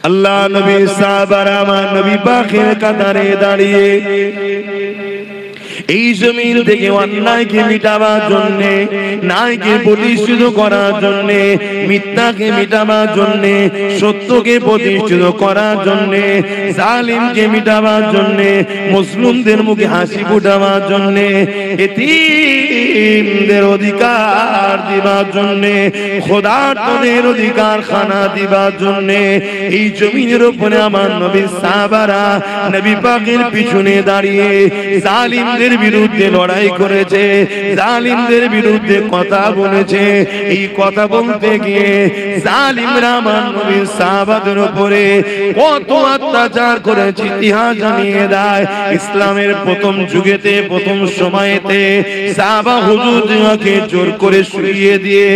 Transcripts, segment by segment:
আল্লাহ নবী সাহাবারা আমার নবী পাকের কাতারে দাঁড়িয়ে এই জমিন থেকে অন্যায়কে মিটাবার জন্য, ন্যায়কে প্রতিষ্ঠিত করার জন্য, মিথ্যাকে মিটাবার জন্য, সত্যকে প্রতিষ্ঠিত করার জন্য, জালিমকে মিটাবার জন্য, মুসলিমদের মুখে হাসি ফোটাবার জন্য, এতিমদের অধিকার দিবার জন্য, খোদার্তদের অধিকার খানা দিবার জন্য এই জমিনের উপরে আমার নবী সাহাবারা নবী পাকের পিছনে দাঁড়িয়ে জালিমদের বিরুদ্ধে লড়াই করেছে, জালিমদের বিরুদ্ধে কথা বলেছে। এই কথা বলতে গিয়ে জালিমরা আমার নবী সাহাবাদের উপরে কত অত্যাচার করেছে ইতিহাস জানিয়ে দেয়। ইসলামের প্রথম যুগেতে, প্রথম সময়েতে সাহাবা হুজুরকে জোর করে শুইয়ে দিয়ে,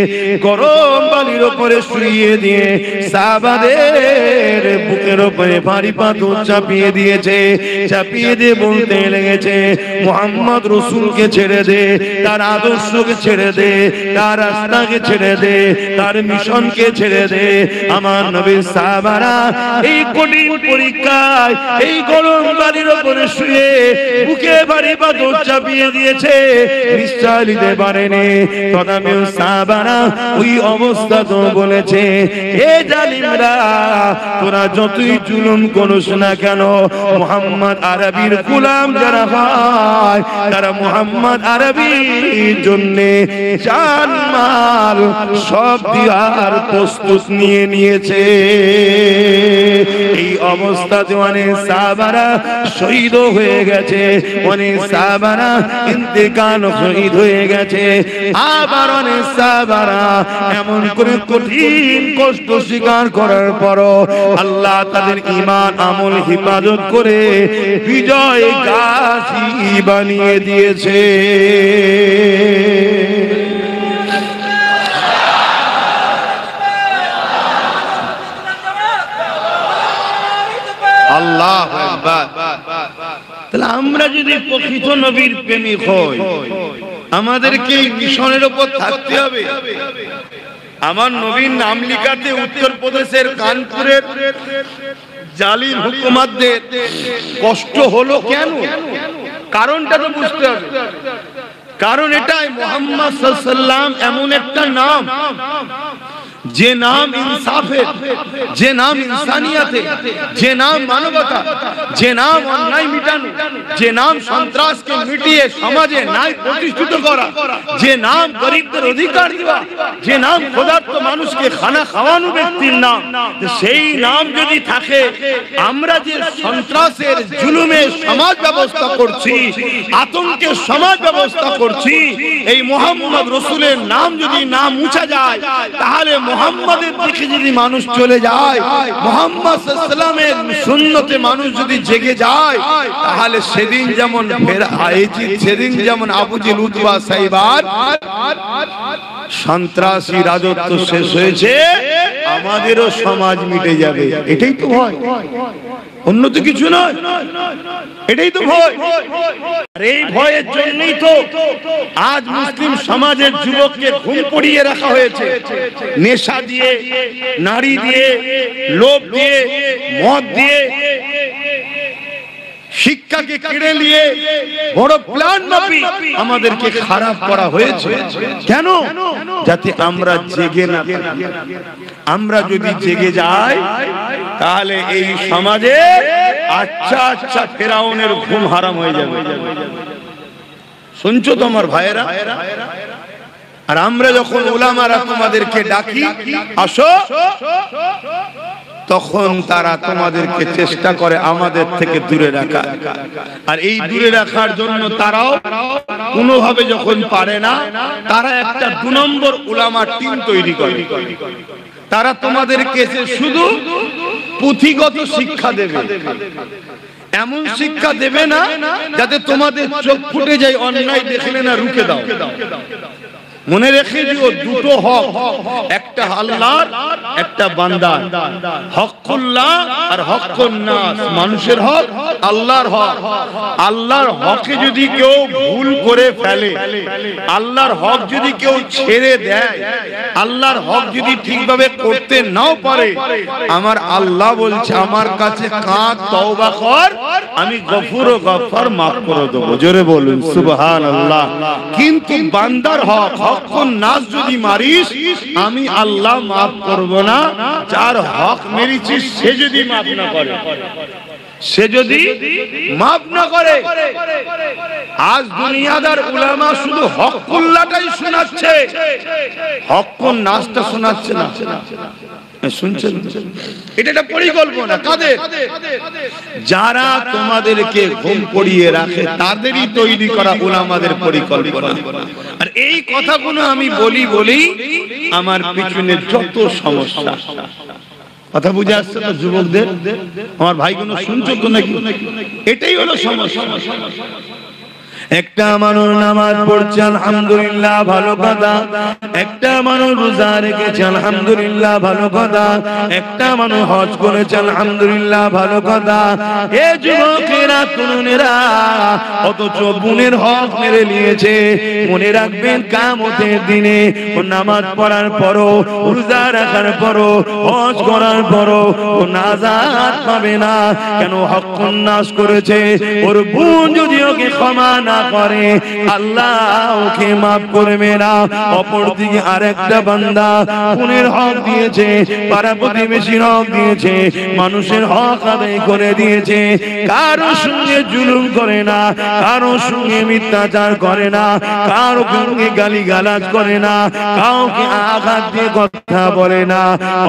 গরম বালির উপরে শুইয়ে দিয়ে সাহাবাদের বুকের উপরে ভারী পাথর চাপিয়ে দিয়েছে। চাপিয়ে দিয়ে বলতে লেগেছে, মোহাম্মদ রসুলকে ছেড়ে দে, তার আদর্শকে ছেড়ে দে, তার রাস্তাকে ছেড়ে দে, তার মিশনকে ছেড়ে দে। আমার নবীর সাহাবারা এই কঠিন পরীক্ষায় এই গরম বালির উপরে শুয়ে বুকে ভারী পাথর চাপিয়ে দিয়েছে, নিশ্চয় নিতে পারেনি। তথাপি সাহাবারা ওই অবস্থা তো বলেছে, এ জালিমরা তোরা যতই জুলুম করিস না কেন, মুহাম্মদ আরবির গোলাম যারা হয় তারা মুহাম্মদ আরবির জন্য জান মাল সব দেওয়ার প্রস্তুত নিয়ে নিয়েছে। এই অবস্থাতে অনেক সাহাবারা শহীদ হয়ে গেছে, অনেক সাহাবারা ইন্তেকাল শহীদ হয়ে গেছে। আবার অনেক সাহাবারা এমন করে কঠিন কষ্ট স্বীকার করার পরও আল্লাহ তাদের ঈমান আমল হিফাজত করে বিজয় গাজী বানিয়ে দিয়েছে। আল্লাহু আকবার। তাহলে আমরা যদি প্রকৃত নবীর প্রেমিক হই, আমাদেরকে এই মিশনের উপর থাকতে হবে। আমার নবীর নাম লিখাতে উত্তরপ্রদেশের কানপুরের জালিম হুকুমাতদের কষ্ট হলো কেন? কারণটা তো বুঝতে হবে। কারণ এটাই, মুহাম্মদ সাল্লাল্লাহু আলাইহি ওয়াসাল্লাম এমন একটা নাম, যে নাম ইনসাফের, যে নাম ইনসানিয়াতের, যে নাম মানবতা, যে নাম অন্যায় মিটানো, যে নাম সন্ত্রাসকে মিটিয়ে সমাজে ন্যায় প্রতিষ্ঠিত করা, যে নাম গরিবদের অধিকার দেওয়া, যে নাম ক্ষুধার্ত মানুষকে খানা খাওয়ানো ব্যক্তির নাম, সেই নাম যদি থাকে, আমরা যে সন্ত্রাসের জুলুমের সমাজ ব্যবস্থা করছি, আতঙ্কের সমাজ ব্যবস্থা করছি, এই মুহাম্মদ রাসূলের নাম যদি না মুছা যায়, তাহলে মুহাম্মাদের দিকে যদি মানুষ চলে যায়, মুহাম্মদ সাল্লাল্লাহু আলাইহি ওয়াসাল্লামের সুন্নতে মানুষ যদি জেগে যায়, তাহলে সেদিন যেমন সেদিন যেমন আবু জেহেল উতবা সাইবার সন্ত্রাসী রাজত্ব শেষ হয়েছে, আমাদেরও সমাজ মিটে যাবে। এটাই তো ভয়, অন্য তো কিছু নয়। এটাই তো ভয়। আর এই ভয়ের জন্যই তো আজ মুসলিম সমাজের যুবককে ঘুম পড়িয়ে রাখা হয়েছে, নেশা দিয়ে, নারী দিয়ে, লোভ দিয়ে, মদ দিয়ে, শিক্ষাকে কেড়ে নিয়ে বড় প্ল্যান মাফিক আমাদেরকে খারাপ করা হয়েছে। কেন? যাতে আমরা জেগে না থাকি। আমরা যদি জেগে যাই, তাহলে এই সমাজে আচ্ছা আচ্ছা ফেরাউনের ঘুম হারাম হয়ে যাবে। শুনছো তো আমার ভাইয়েরা? আর আমরা যখন উলামারা তোমাদেরকে ডাকি, আসো, তখন তারা তোমাদেরকে চেষ্টা করে আমাদের থেকে দূরে রাখা। আর এই দূরে রাখার জন্য তারাও কোনোভাবে যখন পারে না, তারা একটা 2 নম্বর উলামা টিম তৈরি করে। তারা তোমাদেরকে শুধু পুঁথিগত শিক্ষা দেবে, এমন শিক্ষা দেবে না যাতে তোমাদের চোখ ফুটে যায়, অন্যায় দেখলে না রুখে দাও। মনে রেখে দিও, দুটো হক, একটা আল্লাহর, একটা বান্দার। হকুল্লাহ আর হকুন নাস, মানুষের হক, আল্লাহর হক। আল্লাহর হকে যদি কেউ ভুল করে ফেলে, আল্লাহর হক যদি কেউ ছেড়ে দেয়, আল্লাহর হক যদি ঠিকভাবে করতে নাও পারে, আমার আল্লাহ বলছে আমার কাছে কাঁদ, তওবা কর, আমি গফুর ও গফফার মাফ করে দেব। জোরে বলুন সুবহানাল্লাহ। কিন্তু বান্দার হক, হকুন নাস যদি মারিস, আমি আল্লাহ মাফ করব না। যার হক মেরেছিস সে যদি মাফ না করে, সে যদি মাফ না করে। আজ দুনিয়াদার উলামা শুধু হকুল্লাহটাই শোনাচ্ছে, হকুন নাসটা শোনাচ্ছে না। শুনছেন? এটা একটা পরিকল্পনা কাদের? যারা তোমাদেরকে ঘুম পড়িয়ে রাখে তাদেরই তৈরি করা উলামাদের পরিকল্পনা। আর এই কথাগুলো আমি বলি আমার পিছনে যত সমস্যা, কথা বুঝে আসছে তো যুবকদের? আমার ভাইগুলো শুনছো তো নাকি? এটাই হলো সমস্যা। একটা মানুষ নামাজ পড়ছে আলহামদুলিল্লাহ, ভালো কথা। একটা মানুষ রোজা রেখেছে আলহামদুলিল্লাহ, ভালো কথা। একটা মানুষ হজ করেছে আলহামদুলিল্লাহ, ভালো কথা। এ যুবকেরা, তরুণেরা, অথচ বোনের হক মেরে নিয়েছে। মনে রাখবেন, কিয়ামতের দিনে ও নামাজ পড়ার পরও, রোজা রাখার পরও, হজ করার পরও ও নাজাত পাবে না। কেন? হকুন নাস করেছে। ওর বোন যদি ওকে ক্ষমা না করে, আল্লাহ ওকে মাফ করবে না। অপরদিকে আরেকটা বান্দা বোনের হক দিয়েছে, পাড়া প্রতিবেশীর হক দিয়েছে, মানুষের হক আদায় করে দিয়েছে। কারো সঙ্গে জুলুম করে না, কারো সঙ্গে মিথ্যাচার করে না, কারো সঙ্গে গালিগালাজ করে না, কাউকে আঘাত দিয়ে কথা বলে না।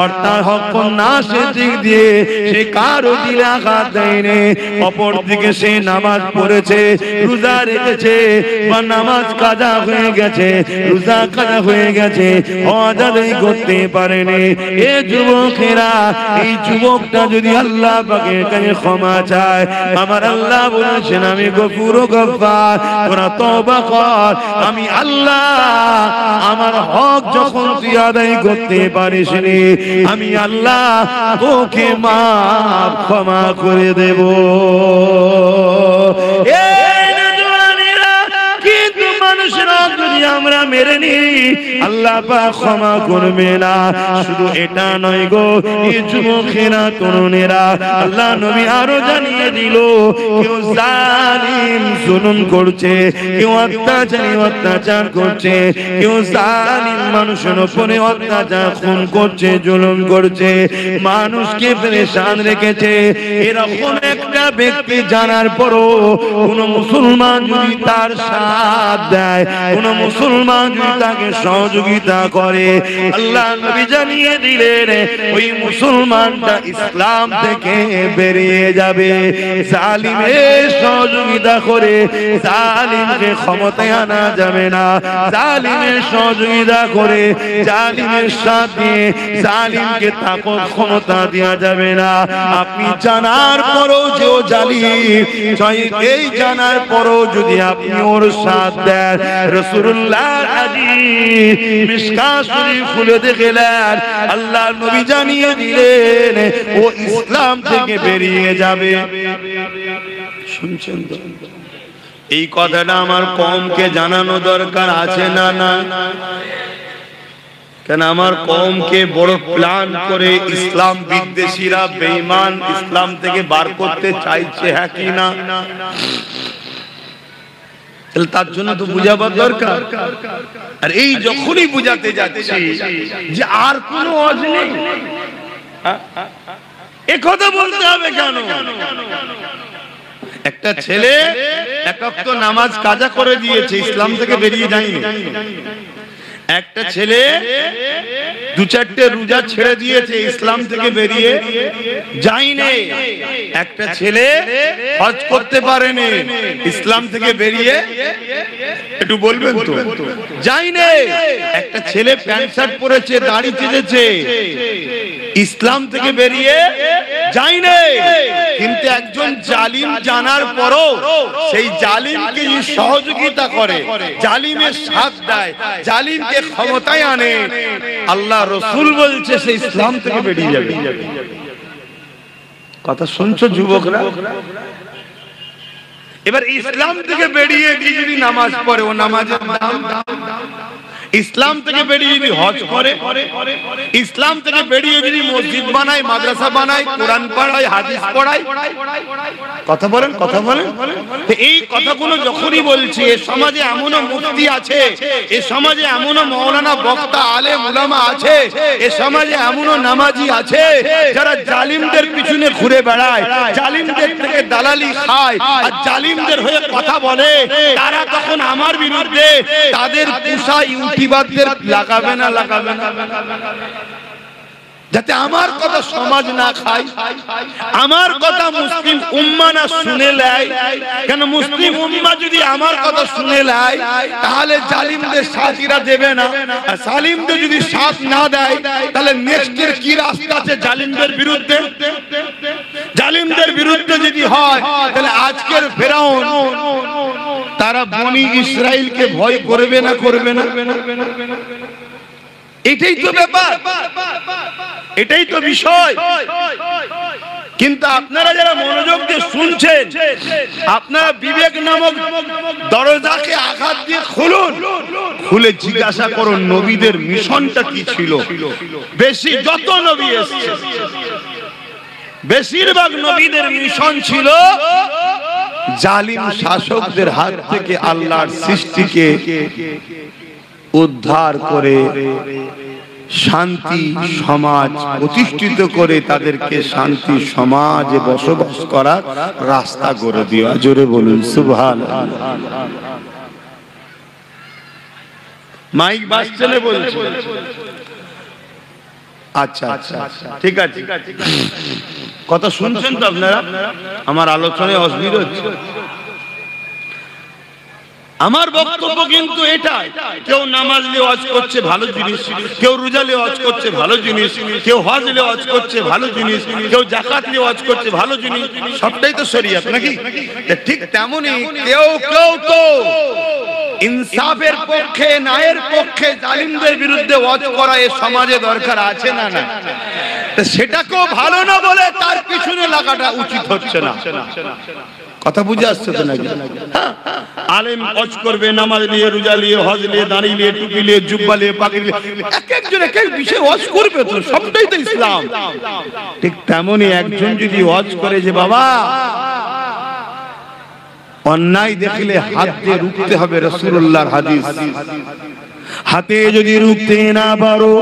অর্থাৎ হকুন নাসের দিক দিয়ে সে কারো দিলে আঘাত দেয়নি। অপরদিকে সে নামাজ পড়েছে, রোজা রেখেছে, বা নামাজ কাজা হয়ে গেছে, রোজা কাজা হয়ে গেছে, হজ আদায় করতে পারেনি। এ যুবকেরা, এই যুবকটা যদি আল্লাহ পাকের কাছে ক্ষমা চায়, আমার আল্লাহ বলেছেন আমি গফুর ও গফফার, তোরা তওবা কর, আমি আল্লাহ আমার হক যখন তুই আদায় করতে পারিস নি, আমি আল্লাহ তোকে মাফ ক্ষমা করে দেব। আমরা মেরে নি, আল্লাহ পাক ক্ষমা করবে না। শুধু এটা নয় গো, এই যুবকেরা, তরুণেরা, আল্লাহ নবী আরো জানিয়ে দিল, কেউ জালিম জুলুম করছে, কেউ অত্যাচার করছে, কেউ জালিম মানুষের উপরে অত্যাচার, খুন করছে, জুলুম করছে, মানুষকে পেরেশান রেখেছে। এরকম একটা ব্যক্তি জানার পরও কোন মুসলমান যদি তার সাথ দেয়, কোন মুসলমান যদি তাকে সহযোগিতা করে, আল্লাহ নবী জানিয়ে দিলেন ওই মুসলমানটা ইসলাম থেকে বেরিয়ে যাবে। জালিমের সহযোগিতা করে জালিমকে ক্ষমতায় আনা যাবে না। জালিমের সহযোগিতা করে, জালিমের সাথে জালিমকে তাকত ক্ষমতা দেওয়া যাবে না। আপনি জানার পরও যে ও জালিম, এই জানার পরও যদি আপনি ওর সাথ দেন, রাসূলুল্লাহর হাদিস মিশকাত শরীফ খুলে দেখলেন, আল্লাহ নবী জানিয়ে দিলেন ও ইসলাম থেকে বেরিয়ে যাবে। শুনছেন তো? এই কথাটা আমার কওমকে জানানো দরকার আছে না? না, কেন আমার কওমকে বড় প্ল্যান করে ইসলাম বিদ্বেষীরা, বেঈমান ইসলাম থেকে বার করতে চাইছে, হ্যাঁ কি না? তার জন্য তো বুঝাবার দরকার। আর এই যখনই বুঝাতে যাচ্ছি যে আর কোনো ওয়াজ নেই, এ কথা বলতে হবে কেন? একটা ছেলে এক ওয়াক্ত নামাজ কাজা করে দিয়েছে, ইসলাম থেকে বেরিয়ে যায়নি। একটা ছেলে দু চারটে রোজা ছেড়ে দিয়েছে, ইসলাম থেকে বেরিয়ে যায়নি। একটা ছেলে হজ করতে পারেনি, ইসলাম থেকে বেরিয়ে, একটু বলবেন তো, যায়নি। একটা ছেলে প্যান্ট শার্ট পরেছে, দাড়ি চেঁচেছে, ইসলাম থেকে বেরিয়ে যায়নি। কিন্তু একজন জালিম জানার পরও সেই জালিমকে সহযোগিতা করে, জালিমের সাথ দেয়, জালিমকে ক্ষমতায় আনে, আল্লাহ রাসূল বলছে সে ইসলাম থেকে বেরিয়ে যাবে। কথা শুনছো যুবকরা? এবার ইসলাম থেকে বেরিয়ে গিয়ে যদি নামাজ পড়ে, ও নামাজের দাম ইসলাম থেকে বেরিয়ে যদি হজ করে, ইসলাম থেকে বেরিয়ে যদি মসজিদ বানায়, মাদ্রাসা বানায়, কোরআন পড়ায়, হাদিস পড়ায়, কথা বলেন কথা বলেন। এই কথাগুলো যখনই বলছি, এ সমাজে এমনও মুফতি আছে, এ সমাজে এমনও মাওলানা বক্তা আলেম উলামা আছে, এ সমাজে এমনও নামাজি আছে যারা জালিমদের পিছনে ঘুরে বেড়ায়, জালিমদের থেকে দালালি খায় আর জালিমদের হয়ে কথা বলে। তারা তখন আমার বিরুদ্ধে তাদের পুষা ইউটিউবারদের লাগাবে না, লাগাবে না, যাতে আমার কথা সমাজ না খায়, আমার কথা মুসলিম উম্মাহ না শুনে নেয়। কেন মুসলিম উম্মাহ যদি আমার কথা শুনে নেয় তাহলে জালিমদের সাথীরা দেবে না, আর জালিমদের যদি সাথ না দেয় তাহলে নেক্সটের কি রাস্তা আছে জালিমদের বিরুদ্ধে? জালিমদের বিরুদ্ধে যদি হয় তাহলে আজকের ফেরাউন তারা বনি ইসরাইলকে ভয় করবে না, করবে না? এটাই তো ব্যাপার, এটাই তো বিষয়। কিন্তু আপনারা যারা মনোযোগ দিয়ে শুনছেন, আপনারা বিবেক নামক দরজাকে আঘাত দিয়ে খুলুন, খুলে জিজ্ঞাসা করুন নবীদের মিশনটা কি ছিল। বেশি যত নবী এসেছে বেশিরভাগ নবীদের মিশন ছিল জালিম শাসকদের হাত থেকে আল্লাহর সৃষ্টিকে উদ্ধার করে শান্তি সমাজ প্রতিষ্ঠিত করে তাদেরকে শান্তি সমাজে বসবাস করার রাস্তা করে দেওয়া। জোরে বলুন সুবহানাল্লাহ। মাইক বাজছে না বলছে? আচ্ছা আচ্ছা ঠিক আছে, কথা শুনছেন তো আপনারা? আমার আলোচনায় অসুবিধা হচ্ছে? আমার বক্তব্য কিন্তু এটাই, কেউ নামাজ নিয়ে ওয়াজ করছে ভালো জিনিস, কেউ রোজা নিয়ে ওয়াজ করছে ভালো জিনিস, কেউ হজ নিয়ে ওয়াজ করছে ভালো জিনিস, কেউ যাকাত নিয়ে ওয়াজ করছে ভালো জিনিস, সবটাই তো শরীয়ত নাকি? ঠিক তেমনি কেউ কেউ তো ইনসাফের পক্ষে, ন্যায়ের পক্ষে জালিমদের বিরুদ্ধে ওয়াজ করা এ সমাজে দরকার আছে না? না, সেটাকেও ভালো না বলে তার পিছনে লাগাটা উচিত হচ্ছে না। কথা বুঝে আসছে তো নাকি? আলেম হজ করবে, নামাজ নিয়ে, রোজা নিয়ে, হজ নিয়ে, দাড়ি নিয়ে, টুপি নিয়ে, জুব্বা নিয়ে, পাগড়ি নিয়ে, এক একজন এক এক বিষয়ে হজ করবে, তো সবটাই তো ইসলাম। ঠিক তেমনি একজন যদি হজ করে যে বাবা অন্যায় দেখলে হাত দিয়ে রুখতে হবে, রাসূলুল্লাহর হাদিস। হাতে যদি রুখতে না পারো,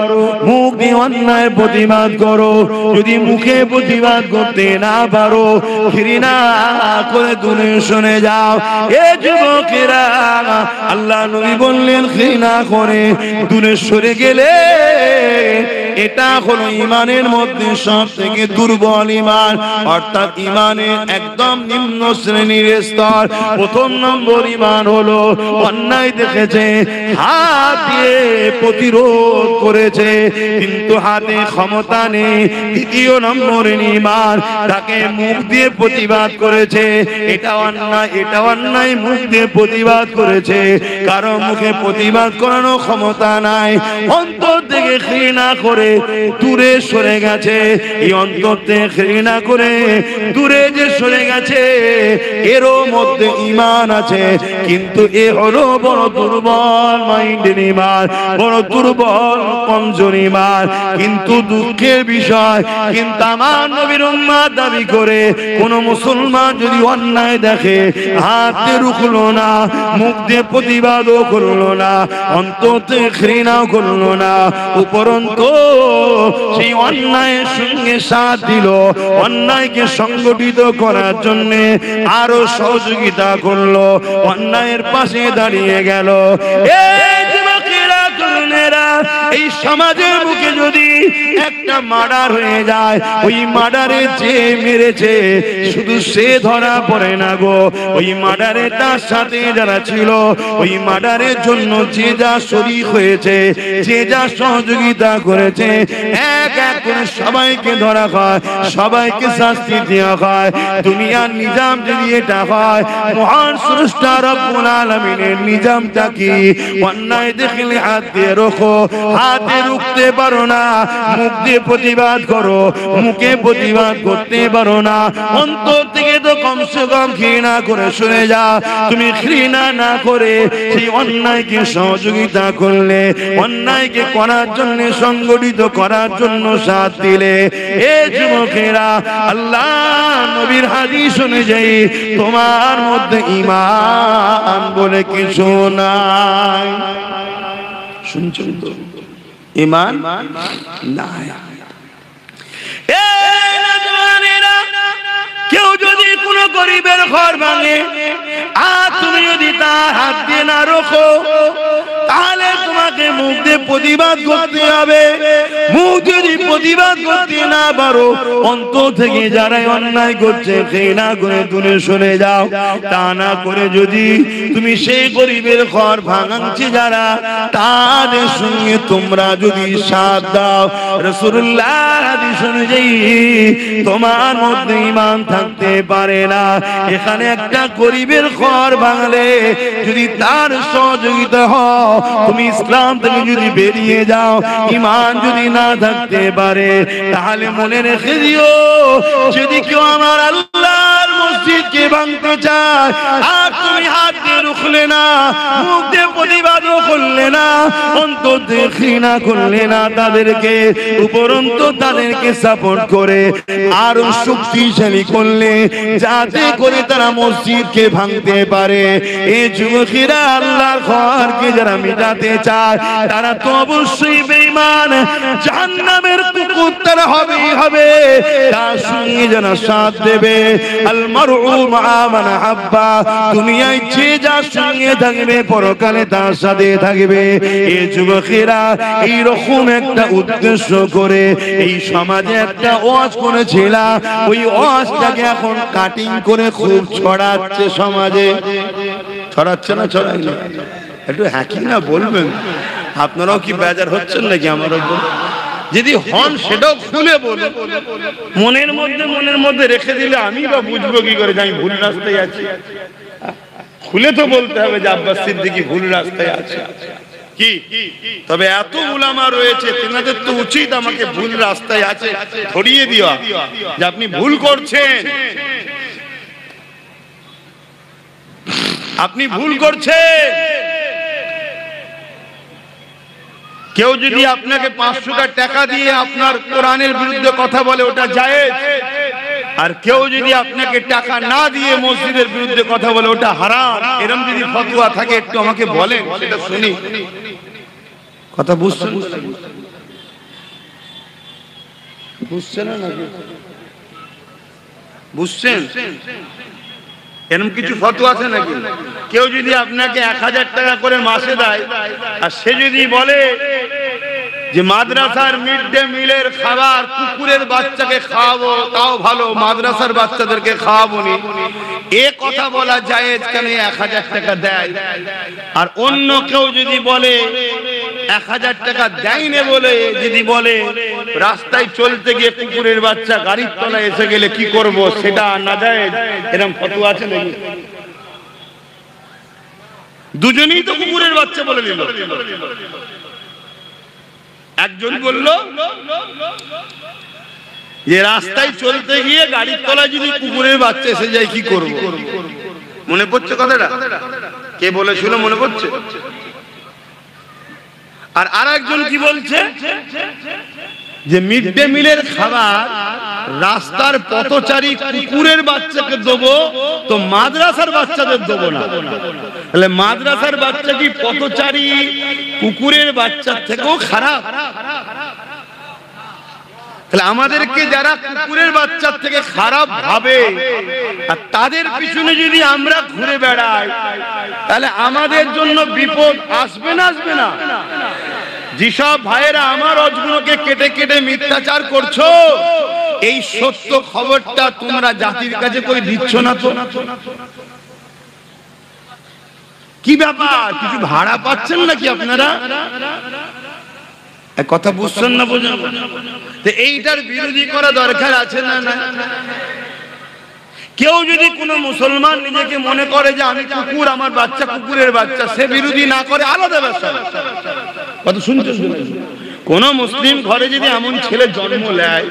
মুখ দিয়ে অন্যায় প্রতিবাদ করো। যদি মুখে প্রতিবাদ করতে না পারো, ঘৃণা করে দূরে সরে যাও। এ যুবকেরা, আল্লাহ নবী বললেন ঘৃণা করে দূরে সরে গেলে এটা হলো ইমানের মধ্যে সব থেকে দুর্বল ইমান, অর্থাৎ ইমানের একদম নিম্ন শ্রেণীর স্তর। প্রথম নম্বর ইমান হলো অন্যায় দেখেছে, হাত দিয়ে প্রতিরোধ করেছে, কিন্তু হাতে ক্ষমতা নেই। দ্বিতীয় নম্বরের ইমান, তাকে মুখ দিয়ে প্রতিবাদ করেছে, এটা অন্যায়, এটা অন্যায়, মুখ দিয়ে প্রতিবাদ করেছে, কারো মুখে প্রতিবাদ করানো ক্ষমতা নাই। অন্তর থেকে ঘৃণা করে দূরে সরে গেছে। এই অন্তর থেকে ঘৃণা করে দূরে যে সরে গেছে, এরও মধ্যে ঈমান আছে, কিন্তু এ হলো বড় দুর্বল মাইন্ডের ঈমান, বড় দুর্বল কমজোর ঈমান। কিন্তু দুঃখের বিষয়, কিন্তু আমার নবীর উম্মত দাবি করে কোন মুসলমান যদি অন্যায় দেখে, হাতে রুখলো না, মুখ দিয়ে প্রতিবাদও করলো না, অন্তর থেকে ঘৃণাও করলো না, উপরন্তু সেই অন্যায়ের সঙ্গে সাথ দিল, অন্যায়কে সংগঠিত করার জন্য আরো সহযোগিতা করলো, অন্যায়ের পাশে দাঁড়িয়ে গেল। এই সমাজের মুখে যদি একটা মার্ডার হয়ে যায়, ওই মার্ডারে যে মেরেছে শুধু সে ধরা পড়ে না গো, ওই মার্ডারে তার সাথে যারা ছিল, ওই মার্ডারের জন্য যে যা শরীক হয়েছে, যে যা সহযোগিতা করেছে, এক এক করে সবাইকে ধরা হয়, সবাইকে শাস্তি দেওয়া হয়। দুনিয়ার নিজাম যদি এটা হয়, মহান স্রষ্টা রব্বুল আলামিনের নিজামটা কি? অন্যায় দেখলে হাত দিয়ে রোখো, হাতে রুখতে পারো না, মুখ দিয়ে প্রতিবাদ করো, মুখে প্রতিবাদ করতে পারো না, অন্তর থেকে তো কমসে কম ঘৃণা করে শুনে যাও। তুমি ঘৃণা না করে সেই অন্যায়কে সহযোগিতা করলে, অন্যায়কে করার জন্য সংগঠিত করার জন্য সাথ দিলে, এ যুবকেরা আল্লাহ নবীর হাদিস অনুযায়ী তোমার মধ্যে ঈমান বলে কিছু নাই। শুনছেন তো? ঈমান নাই। কেউ যদি কোনো গরিবের ঘর ভাঙে আর তুমি যদি তার হাত দিয়ে না রোখো, তাহলে তোমাকে মুখ দিয়ে প্রতিবাদ করতে হবে। মুখ যদি প্রতিবাদ করতে না পারো, অন্তর থেকে যারা অন্যায় করছে ঘৃণা করে দূরে সরে যাও। তা না করে যদি তুমি সেই গরিবের ঘর ভাঙছে যারা, তাদের সঙ্গে তোমরা যদি সাথ দাও, রাসূলুল্লাহর হাদিস অনুযায়ী তোমার মধ্যে ঈমান থাকতে পারে না। এখানে একটা গরিবের ঘর ভাঙলে যদি তার সহযোগিতা হয়, তুমি ইসলাম থেকে যদি বেরিয়ে যাও, ঈমান যদি না থাকতে পারে, তাহলে মনে রেখে দিও, যদি কেউ আমার আল্লাহর মসজিদকে ভাঙতে চায় আর তুমি হাত দিয়ে রুখলে না, মুখ দিয়ে প্রতিবাদও করলে না, অন্তর দিয়ে ঘৃণা করলে না তাদেরকে, উপরন্তু তাদেরকে সাপোর্ট করে আরো শক্তিশালী করলে, যাতে করে তারা মসজিদকে ভাঙতে পারে। এই যুবকেরা আল্লাহর ঘরকে যারা মিটাতে চায়, তারা তো অবশ্যই বেঈমান, জাহান্নামের কুকুর তারা হবেই হবে। তার সঙ্গে যারা সাথ দেবে, আল মারউ মা মান হাব্বা, দুনিয়ায় যে যার সঙ্গে থাকবে পরকালে তার সাথে থাকবে। এই যুবকেরা এইরকম একটা উদ্দেশ্য করে এই সমাজে একটা ওয়াজ করেছিলাম, ওই ওয়াজটাকে এখন কাটিং করে খুব ছড়াচ্ছে সমাজে। ছড়াচ্ছে না ছড়াই না? একটু হ্যাকি না বলবেন। আপনারাও কি বেজার হচ্ছেন নাকি আমার উপর? যদি হন সেটাও খুলে বলুন। মনের মধ্যে রেখে দিলে আমি বা বুঝবো কি করে যে আমি ভুল রাস্তায় আছি? খুলে তো বলতে হবে যে আব্বাস সিদ্দিকী ভুল রাস্তায় আছে। কি তবে এত উলামা রয়েছে, তেনাদের তো উচিত আমাকে ভুল রাস্তায় আছে ধরিয়ে দেওয়া, যে আপনি ভুল করছেন, আপনি ভুল করছেন। কেউ যদি আপনাকে 500 টাকা দিয়ে আপনার কোরআনের বিরুদ্ধে কথা বলে, ওটা জায়েজ। আর কেউ যদি আপনাকে টাকা না দিয়ে মসজিদের বিরুদ্ধে কথা বলে, ওটা হারাম। এরকম যদি ফতোয়া থাকে একটু আমাকে বলেন, সেটা শুনি। কথা বুঝছেন? বুঝছেন না? বুঝছেন? এরকম কিছু ফতোয়া আছে নাকি? কেউ যদি আপনাকে 1000 টাকা করে মাসে দেয়, আর সে যদি বলে যে মাদ্রাসার মিড ডে মিলের খাবার কুকুরের বাচ্চাকে খাওয়াবো, তাও ভালো, মাদ্রাসার বাচ্চাদেরকে খাওয়াবো নি, এ কথা বলা জায়েজ কেন? 1000 টাকা দেয়। আর অন্য কেউ যদি বলে 1000 টাকা দেয়নি বলে যদি বলে রাস্তায় চলতে গিয়ে কুকুরের বাচ্চা গাড়ির তলায় এসে গেলে কি করব, সেটা না জায়েজ। এরকম ফতোয়া আছে নাকি? দুজনেই তো কুকুরের বাচ্চা বলে দিল। একজন বলল যে রাস্তায় চলতে গিয়ে গাড়ির তলায় যদি কুকুরের বাচ্চা এসে যায় কি করব? মনে পড়ছে কথাটা? কে বলেছিল মনে পড়ছে? আর আরেকজন কি বলছে যে মিড ডে মিলের খাবার রাস্তার পথচারী কুকুরের বাচ্চাকে দেবো, তো মাদ্রাসার বাচ্চাদের দেবো না। তাহলে মাদ্রাসার বাচ্চা কি পথচারী কুকুরের বাচ্চার থেকেও খারাপ? তাহলে আমাদেরকে যারা কুকুরের বাচ্চার থেকে খারাপ ভাবে আর তাদের পিছনে যদি আমরা ঘুরে বেড়াই, তাহলে আমাদের জন্য বিপদ আসবে না? আসবে না? যেসব ভাইয়েরা আমার অজগুলোকে কেটে কেটে মিথ্যাচার করছো, এই সত্য খবরটা তোমরা জাতির কাছে করে দিচ্ছ না তো? কি ব্যাপার? কিছু ভাড়া পাচ্ছেন নাকি আপনারা? কথা বুঝছেন না? বোঝেন? এইটার বিরোধী করা দরকার আছে না? না। কেউ যদি কোনো মুসলমান নিজেকে মনে করে যে আমি কুকুর, আমার বাচ্চা কুকুরের বাচ্চা, সে বিরোধী না করে আলাদা ব্যাপার। কথা শুনতে কোন মুসলিম ঘরে যদি এমন ছেলে জন্ম নেয়,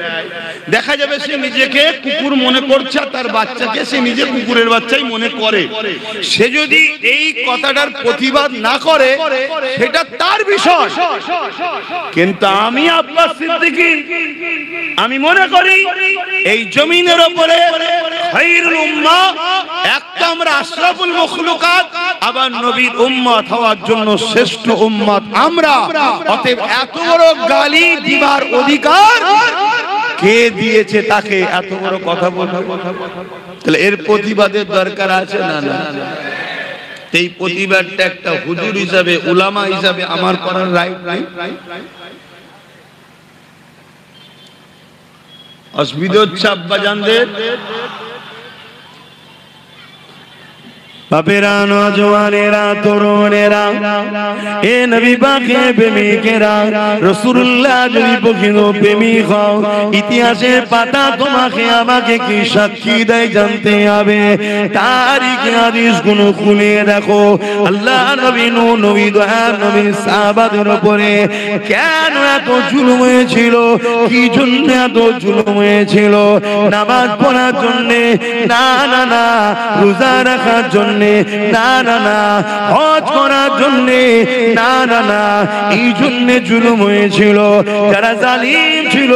দেখা যাবে সে নিজেকে কুকুর মনে করছে, তার বাচ্চাকে সে নিজে কুকুরের বাচ্চাই মনে করে। সে যদি এই কথাটার প্রতিবাদ না করে সেটা তার বিষয়, কিন্তু আমি আব্বাস সিদ্দিকী আমি মনে করি এই জমিনের উপরে খায়রুল উম্মাহ, একটা আমরা আশরাফুল মখলুকাত, আবার নবীর উম্মত হওয়ার জন্য শ্রেষ্ঠ উম্মত আমরা। অতএব এত বড় গালি দিবার অধিকার কে দিয়েছে তাকে? এত বড় কথা বলবে, তাহলে এর প্রতিবাদের দরকার আছে না? না, এই প্রতিবাদটা একটা হুজুর হিসাবে, উলামা হিসাবে আমার করার রাইট নাই। অসুবিধা হচ্ছে আব্বাজানদের, বাপেরা, নওজওয়ানেরা, তরুণেরা, এ নবী পাকের প্রেমিকেরা, রাসূলুল্লাহ যদি প্রকৃত প্রেমিক হও, ইতিহাসের পাতা তোমাকে আমাকে কি সাক্ষী দেয় জানতে হবে। তারিখে হাদিসগুলো খুলে দেখো, আল্লাহ নবী, নবী দয়ার নবী সাহাবাদের উপরে কেন এত জুলুম হয়েছিল, কি জন্য এত জুলুম হয়েছিল? নামাজ পড়ার জন্য না, না না, রোজা রাখার জন্য না, না না, হজ করার জন্য না, না না, এই জন্য জুলুম হয়েছিল। যারা জালিম ছিল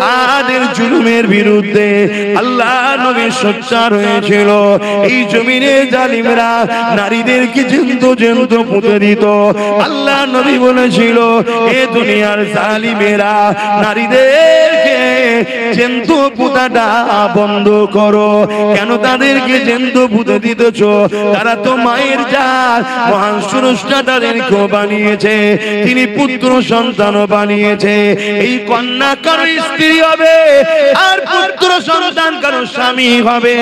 তাদের জুলুমের বিরুদ্ধে আল্লাহ নবী সোচ্চার হয়েছিল। এই জমিনে জালিমরা নারীদেরকে জ্যান্ত জ্যান্ত পুঁতে দিত। আল্লাহ নবী বলেছিল, এ দুনিয়ার জালিমেরা নারীদেরকে জ্যান্ত পুঁতাটা বন্ধ করো। কেন তাদেরকে জ্যান্ত পুঁতে দিতেছ? তারা তো মায়ের জাত, মহান স্রষ্টা তাদেরকেও বানিয়েছে, তিনি পুত্র সন্তানও বানিয়েছে। এই কন্যা কারো স্ত্রী হবে, আর পুত্র সন্তান কারো স্বামী হবে।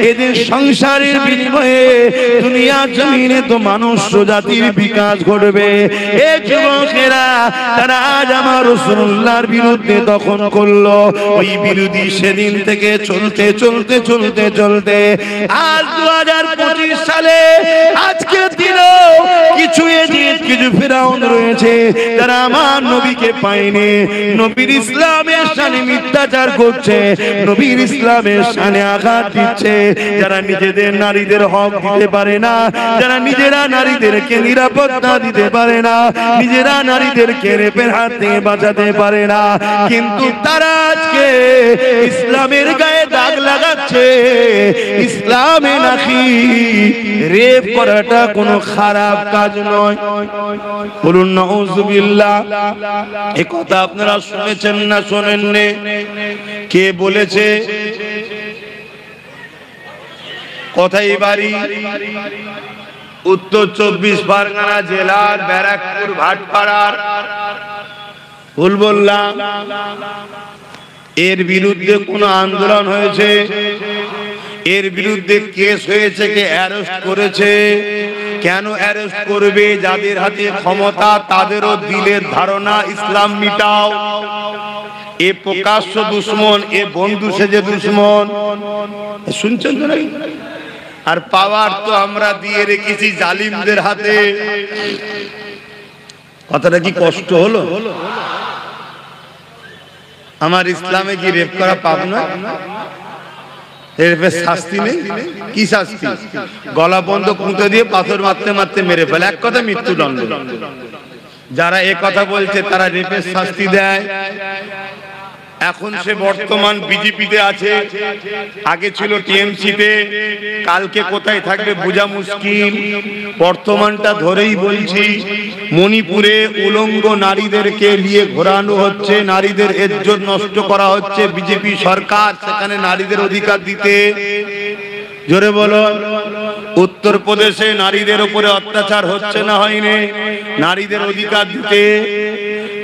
এদের সংসারের বিনিময়ে দুনিয়া জমিনে তো মানুষ জাতির বিকাশ ঘটবে। এ যুবকেরা, তারা আজ আমার রাসূলুল্লাহর বিরুদ্ধে তখন করলো, ওই বিরোধী সেদিন থেকে চলতে চলতে চলতে চলতে আজ 2025 সালে আজকের দিনও কিছু এজিদ, কিছু ফেরাউন রয়েছে যারা আমার নবীকে পায়নি, নবীর ইসলামের শানে মিথ্যাচার করছে, নবীর ইসলামের শানে আঘাত দিচ্ছে, যারা নিজেদের নারীদের হক দিতে পারে না, যারা নিজেরা নারীদেরকে নিরাপত্তা দিতে পারে না, নিজেরা নারীদেরকে রেপের হাত থেকে বাঁচাতে পারে না, কিন্তু তারা আজকে ইসলামের গায়ে দাগ লাগাচ্ছে। ইসলামে নাকি রেপ করাটা কোনো খারাপ কাজ নয়। বলুন নাউযুবিল্লাহ। এই কথা আপনারা শুনেছেন না শোনেননি? কে বলেছে? কোথায় বাড়ি? উত্তর 24 পরগনা জেলার ব্যারাকপুর ভাটপাড়ার। ভুল বললাম? এর বিরুদ্ধে কোন আন্দোলন হয়েছে? এর বিরুদ্ধে কেস হয়েছে? কে অ্যারেস্ট করেছে? কেন অ্যারেস্ট করবে? যাদের হাতে ক্ষমতা তাদেরও দিলের ধারণা ইসলাম মিটাও। এ প্রকাশ্য দুশ্মন, এ বন্ধু সেজে দুশ্মন। শুনছেন তো নাকি? আর পাওয়ার তো আমরা দিয়ে রেখেছি জালিমদের হাতে। কথাটা কি কষ্ট হলো? আমার ইসলামে কি রেপ করা পাপ না? রেপের শাস্তি নেই? কি শাস্তি? গলা বন্ধ পুঁতে দিয়ে পাথর মারতে মারতে মেরে ফেলে, এক কথা মৃত্যুদণ্ড। যারা এ কথা বলছে তারা রেপের শাস্তি দেয়। এখন সে বর্তমান বিজেপিতে আছে, আগে ছিল টিএমসিতে, কালকে কোথায় থাকবে বোঝা মুশকিল। বর্তমানটা ধরেই বলছি, মণিপুরে উলঙ্গ নারীদেরকে নিয়ে ঘোরানো হচ্ছে, নারীদের ইজ্জত নষ্ট করা হচ্ছে। বিজেপি সরকার সেখানে নারীদের অধিকার দিতে, জোরে বলো। উত্তরপ্রদেশে নারীদের উপরে অত্যাচার হচ্ছে না হয়নি? নারীদের অধিকার দিতে।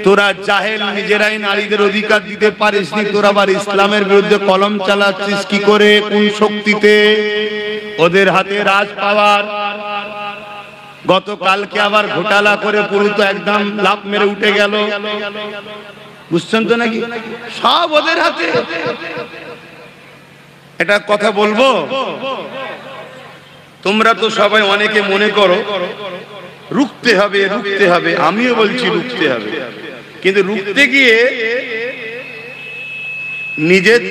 তোরা জাহেল, নিজেরাই নারীদের অধিকার দিতে পারিসনি, তোরা আবার ইসলামের বিরুদ্ধে কলম চালাচ্ছিস কি করে? কোন শক্তিতে? ওদের হাতে রাজ পাওয়ার। গতকালকে আবার ঘোটালা করে পুরো তো একদম লাফ মেরে উঠে গেল। বুঝছেন তো নাকি? সব ওদের হাতে। এটা কথা বলবো। তোমরা তো সবাই অনেকে মনে করো রুখতে হবে রুখতে হবে, আমিও বলছি রুখতে হবে, কিন্তু রুখতে গিয়ে নিজের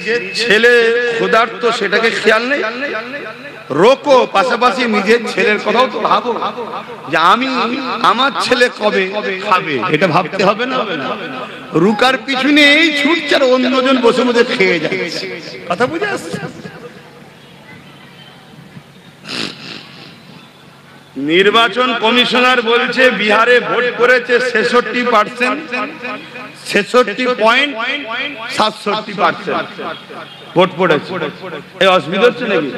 ছেলে ক্ষুধার্ত সেটাকে খেয়াল নেই, রোকো, পাশাপাশি নিজের ছেলের কথাও তো ভাবো যে আমি আমার ছেলে কবে খাবে, এটা ভাবতে হবে না? রুকার পিছনে এই ছুটছে আর অন্যজন বসে বসে খেয়ে যাচ্ছে। কথা বুঝে আসছে? নির্বাচন কমিশনার বলছে বিহারে ভোট করেছে 66%, 66.67% ভোট পড়েছে। এই অসুবিধা হচ্ছে নাকি?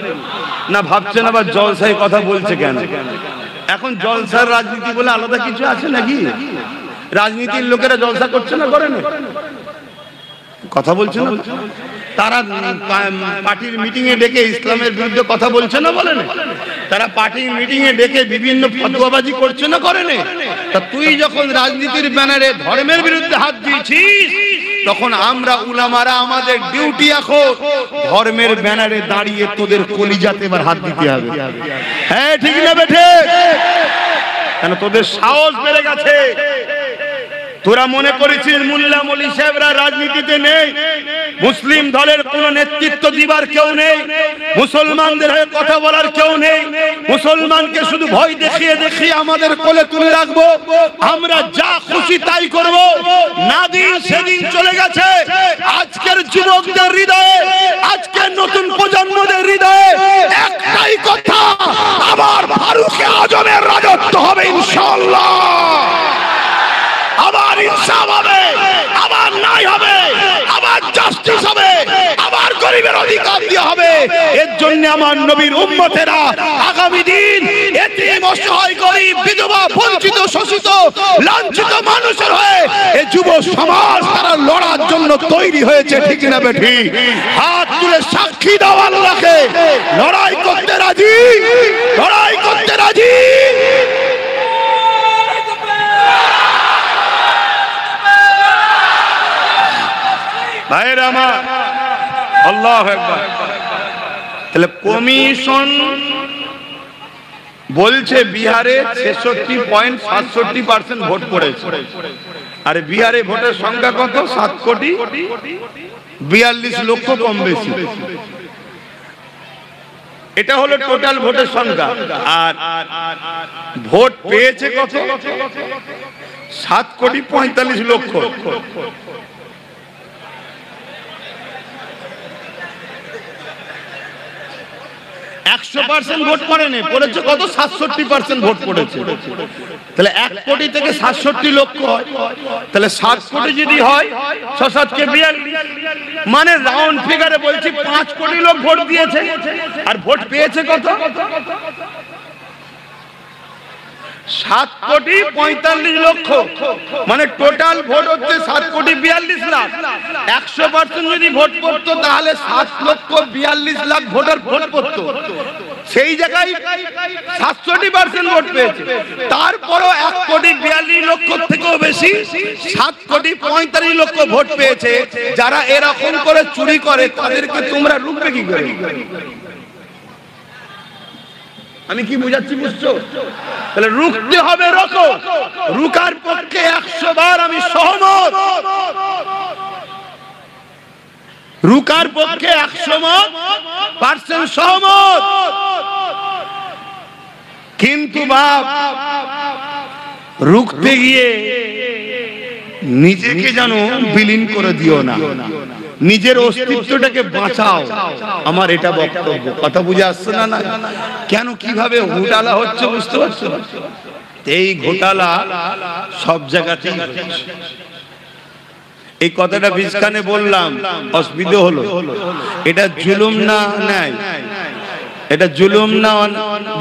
না ভাবছেন আবার জলসায় কথা বলছে কেন? এখন জলসার রাজনীতি বলে আলাদা কিছু আছে নাকি? রাজনীতির লোকেরা জলসা করছে না, করে না? কথা বলছে না? তারা পার্টির মিটিং এ ডেকে ইসলামের বিরুদ্ধে কথা বলছে না, বলে না? তারা পার্টির মিটিং এ ডেকে বিভিন্ন ফতোয়াবাজি করছে না, করে না? তা তুই যখন রাজনীতির ব্যানারে ধর্মের বিরুদ্ধে হাত দিয়েছিস, তখন আমরা উলামারা আমাদের ডিউটি এখন ধর্মের ব্যানারে দাঁড়িয়ে তোদের কলিজাতে এবার হাত দিতে হবে। হ্যাঁ ঠিক না বেঠে? কেন তোদের সাহস বেড়ে গেছে। তোরা মনে করেছিস মোল্লা মৌলভী সাহেবরা রাজনীতিতে নেই, মুসলিম দলের কোন নেতৃত্ব দিবার কেউ নেই, মুসলমানদের হয়ে কথা বলার কেউ নেই, মুসলমানকে শুধু ভয় দেখিয়ে দেখিয়ে আমাদের কোলে তুলে রাখবো, আমরা যা খুশি তাই করব। না দিন সেদিন চলে গেছে। আজকের যুবকদের হৃদয়ে, আজকের নতুন প্রজন্মদের হৃদয়ে একটাই কথা, আবার ফারুক আজমের রাজত্ব হবে ইনশাআল্লাহ। আবার ইনসাফ হবে, আবার ন্যায় হবে, আবার জাস্টিস হবে, আবার গরিবের অধিকার দেওয়া হবে। এর জন্য আমার নবীর উম্মতেরা আগামী দিন এতিম, অসহায়, গরিব, বিধবা, বঞ্চিত, শোষিত, লাঞ্ছিত মানুষের হয়ে এই যুব সমাজ তারা লড়ার জন্য তৈরি হয়েছে। ঠিক না বেঠি? হাত তুলে সাক্ষী দাও আল্লাহকে, লড়াই করতে রাজি, লড়াই করতে রাজি। ভাইরা আমার, আল্লাহু আকবার। তাহলে কমিশন বলছে বিহারে 66.67% ভোট পড়েছে। আর বিহারে ভোটের সংখ্যা কত? 7,42,00,000 কম বেশি। এটা হলো টোটাল ভোটের সংখ্যা। আর ভোট পেয়েছে কত? 7,45,00,000। 100% ভোট পড়েনি, পড়েছে কত? 67% ভোট পড়েছে। তাহলে 1 কোটি থেকে 67 লক্ষ হয়, তাহলে 7 কোটি যদি হয় 6-7 কে 42, মানে রাউন্ড ফিগারে বলছি 5 কোটি লোক ভোট দিয়েছে। আর ভোট পেয়েছে কত? 7,45,00,000, মানে টোটাল ভোট হচ্ছে 7,42,00,000। 100% যদি ভোট পড়তো তাহলে 7,42,00,000 ভোটার ভোট পড়তো। সেই জায়গায় 67% ভোট পেয়েছে। তারপরও 1,42,00,000 থেকেও বেশি 7,45,00,000 ভোট পেয়েছে। যারা এরকম করে চুরি করে তাদেরকে তোমরা রুখবে কি করে? আমি কি বুঝাচ্ছি, বুঝছো? তাহলে রুখতে হবে, রোকো। রুকার পক্ষে 100 বার আমি সহমত, রুকার পক্ষে 100% সহমত। কিন্তু বাপ, রুখতে গিয়ে নিজেকে যেন বিলীন করে দিও না, নিজের অস্তিত্বটাকে বাঁচাও। আমার এটা বক্তব্য। কথা বুঝে আসছে না? না কেন কিভাবে ঘোটালা হচ্ছে বুঝতে পারছো? এই ঘোটালা সব জায়গাতেই হচ্ছে। এই কথাটা বিস্কানে বললাম, অসুবিধা হলো। এটা জুলুম না নাই? এটা জুলুম না?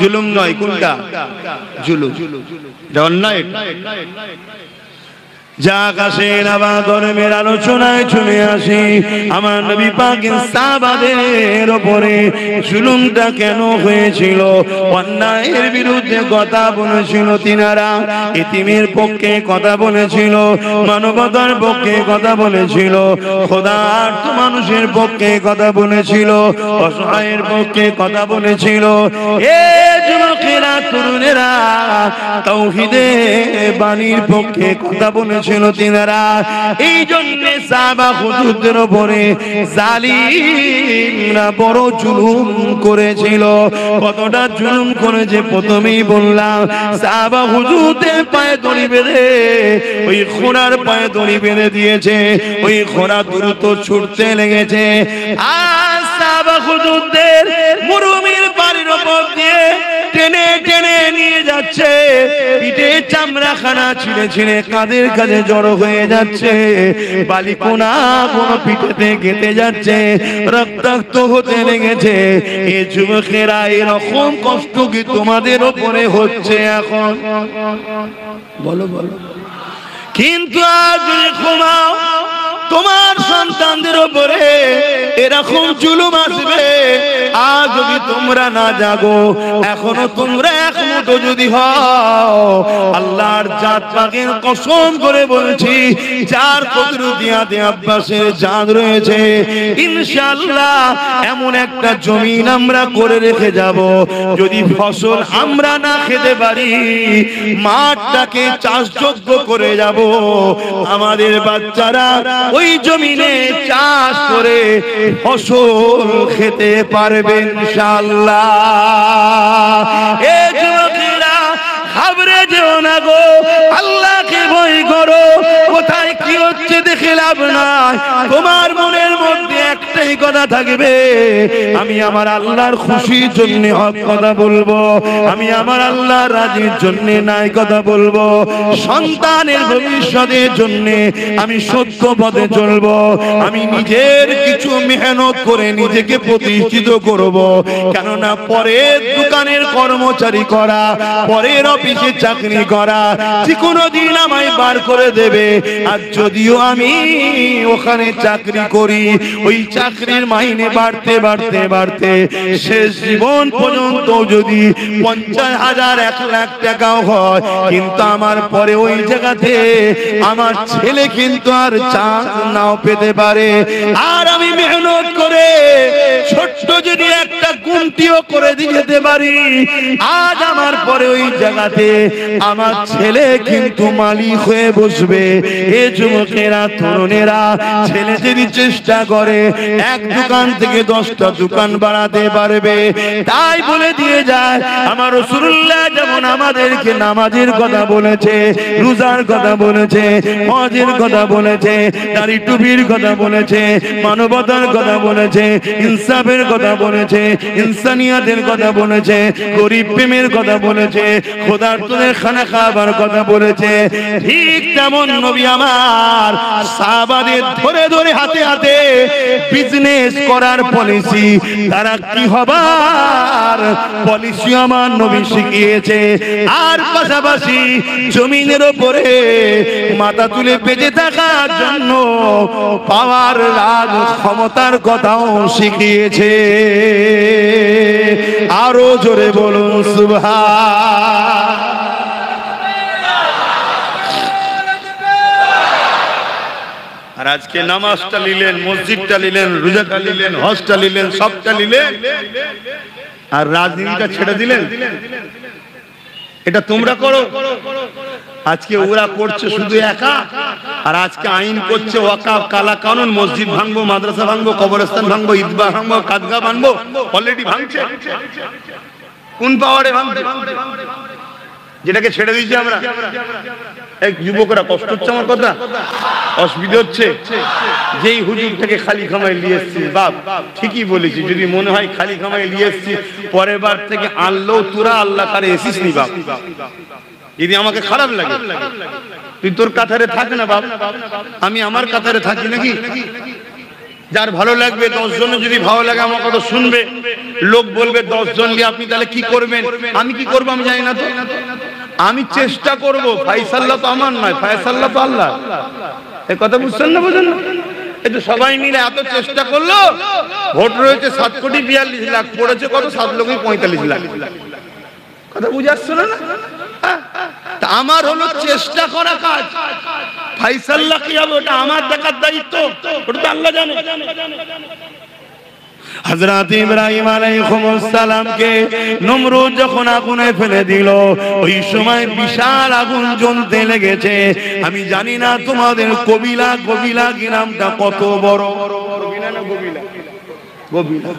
জুলুম নয়, কোনটা? জুলুম। এটা অন্যায়। যাক আসেন আবার ধর্মের আলোচনায় চলে আসি। আমার নবী পাকের সাহাবাদের উপরে জুলুমটা কেন হয়েছিল, অন্যায়ের বিরুদ্ধে কথা বলেছিল তিনারা, এতিমের পক্ষে কথা বলেছিল, মানবতার পক্ষে কথা বলেছিল, খোদার্থ মানুষের পক্ষে কথা বলেছিল, অসহায়ের পক্ষে কথা বলেছিল। এ যুবকেরা, তরুণেরা, তাওহীদের বাণীর পক্ষে কথা বলেছিল তিনারা। এই জন্য সাহাবা হুজুরদের উপরে জালিমরা বড় জুলুম করেছিল। কতটা জুলুম করেছে প্রথমেই বললাম। সাহাবা হুজুরদের পায়ে দড়ি বেঁধে, ওই ঘোড়ার পায়ে দড়ি বেঁধে দিয়েছে, ওই ঘোড়া দ্রুত ছুটতে লেগেছে। আর সাহাবা হুজুরদের মরুভূমির বাড়ির উপর দিয়ে টেনে টেনে নিয়ে যাচ্ছে, পিঠে চামড়াখানা ছিঁড়ে ছিঁড়ে কাঁধের কাছে জড়ো হয়ে যাচ্ছে, বালিকোনা কোনো পিঠেতে গেঁথে যাচ্ছে, রক্তাক্ত হতে লেগেছে। এ যুবকেরা, এরকম কষ্ট কি তোমাদের ওপরে হচ্ছে এখন? বলো বলো। কিন্তু আজ ঘুমাও, তোমার সন্তানদের উপরে এরকম জুলুম আসবে। আজ যদি তোমরা না জাগো, এখনো তোমরা এক মুঠো যদি হও, আল্লাহর জাত পাকের কসম করে বলছি, যার কুদরতিয়াতে আব্বাসের জাত রয়েছে, ইনশাআল্লাহ এমন একটা জমিন আমরা করে রেখে যাব, যদি ফসল আমরা না খেতে পারি, মাঠটাকে চাষযোগ্য করে যাব। আমাদের বাচ্চারা ওই জমিনে চাষ করে ফসল খেতে পারবে ইনশাআল্লাহ। এ যুবকেরা, ঘাবড়ে যেও না গো, আল্লাহকে ভয় করো। কোথায় কি হচ্ছে দেখে লাভ নাই। তোমার মনের মধ্যে একটাই কথা থাকবে, আমি আমার আল্লাহর খুশির জন্য হক কথা বলবো, আমি আমার আল্লাহর রাজির জন্য নাই কথা বলবো, সন্তানের ভবিষ্যতের জন্য আমি সত্য পথে চলবো, আমি নিজের কিছু মেহনত করে নিজেকে প্রতিষ্ঠিত করব। কেননা পরের দোকানের কর্মচারী করা, পরের অফিসে চাকরি করা, যে কোনো দিন আমায় বার করে দেবে। আর যদিও আমি ওখানে চাকরি করি, ওই চাকরির মাইনে বাড়তে বাড়তে বাড়তে শেষ জীবন পর্যন্ত যদি 50,000 1 লাখ টাকাও হয়, কিন্তু আমার পরে ওই জায়গাতে আমার ছেলে কিন্তু আর চান্স নাও পেতে পারে। আর আমি মেহনত করে ছোট্ট যদি একটা গুমটিও করে দিতে পারি, আজ আমার পরে ওই জায়গাতে আমার ছেলে কিন্তু মালিক হয়ে বসবে। এ যুবকেরা, তরুণেরা, ছেলে যদি চেষ্টা করে এক দোকান থেকে 10টা দোকান বাড়াতে পারবে। তাই বলে দিয়ে যায় আমার রাসূলুল্লাহ যেমন আমাদেরকে নামাজের কথা বলেছে, রোজার কথা বলেছে, হজের কথা বলেছে, দাড়ি টুপির কথা বলেছে, মানবতার কথা বলেছে, ইনসাফের কথা বলেছে, ইনসানিয়াতের কথা বলেছে, গরিব প্রেমের কথা বলেছে, খোদার্থদের খানা খাবার কথা বলেছে, ঠিক তেমন নবী আমার সাহাবাদের ধরে ধরে হাতে হাতে বিজনেস করার পলিসি, তারা কি হবার পলিসি আমার নবী শিখিয়েছে। আর পাশাপাশি জমিনের উপরে মাথা তুলে বেঁচে থাকার জন্য পাওয়ার রাজ ক্ষমতার কথাও শিখিয়েছে। আরো জোরে বলুন সুবহান। আর আজকে নামাজটা নিলেন, মসজিদটা নিলেন, রোজাটা নিলেন, হজটা নিলেন, সবটা নিলেন, আর রাজনীতিটা ছেড়ে দিলেন। এটা তোমরা করো। আজকে ওরা করছে শুধু একা, আর আজকে আইন করছে ওয়াকাফ, কালা কানুন, মসজিদ ভাঙবো, মাদ্রাসা ভাঙবো, কবরস্থান ভাঙবো, ঈদগাহ ভাঙবো, কাদগা ভাঙবো। অলরেডি ভাঙছে। কোন পাওয়ারে ভাঙছে? যেটাকে ছেড়ে দিয়েছি আমরা। এক যুবকরা, কষ্ট হচ্ছে আমার কথা, অসুবিধা হচ্ছে। যেই হুজুরটাকে খালি খামাই নিয়ে এসছি, বাপ ঠিকই বলেছি, যদি মনে হয় খালি খামাই নিয়ে এসছি, পরের বার থেকে আনলেও তোরা আল্লাহ কারে এসিস নি বাপ। যদি আমাকে খারাপ লাগে, তুই তোর কাতারে থাক না বাপ, আমি আমার কাতারে থাকি নাকি? যার ভালো লাগবে 10 জনের যদি ভালো লাগে আমার কথা শুনবে, লোক বলবে 10 জন নিয়ে আপনি তাহলে কি করবেন? আমি কি করবো আমি জানি না তো। আমি চেষ্টা করব, ফয়সালা তো আমার নয়, ফয়সালা তো আল্লাহ। এই কথা বুঝছেন না? বুঝেন না? এই তো সবাই মিলে এত চেষ্টা করলো, ভোট রয়েছে 7,42,00,000, পড়েছে কত? 7,45,00,000। কথা বুঝে আসছে না? তা আমার হলো চেষ্টা করা কাজ, ফয়সালা কি হবে ওটা আমার দেখার দায়িত্ব, ওটা তো আল্লাহ জানে। হযরত ইব্রাহিম আলাইহিস সালামকে নমরুদ যখন আগুনে ফেলে দিল, ওই সময় বিশাল আগুন জ্বলতে লেগেছে। আমি জানি না তোমাদের কবিলা কি নামটা কত বড়, কবিলা না কবিলা, কবিলা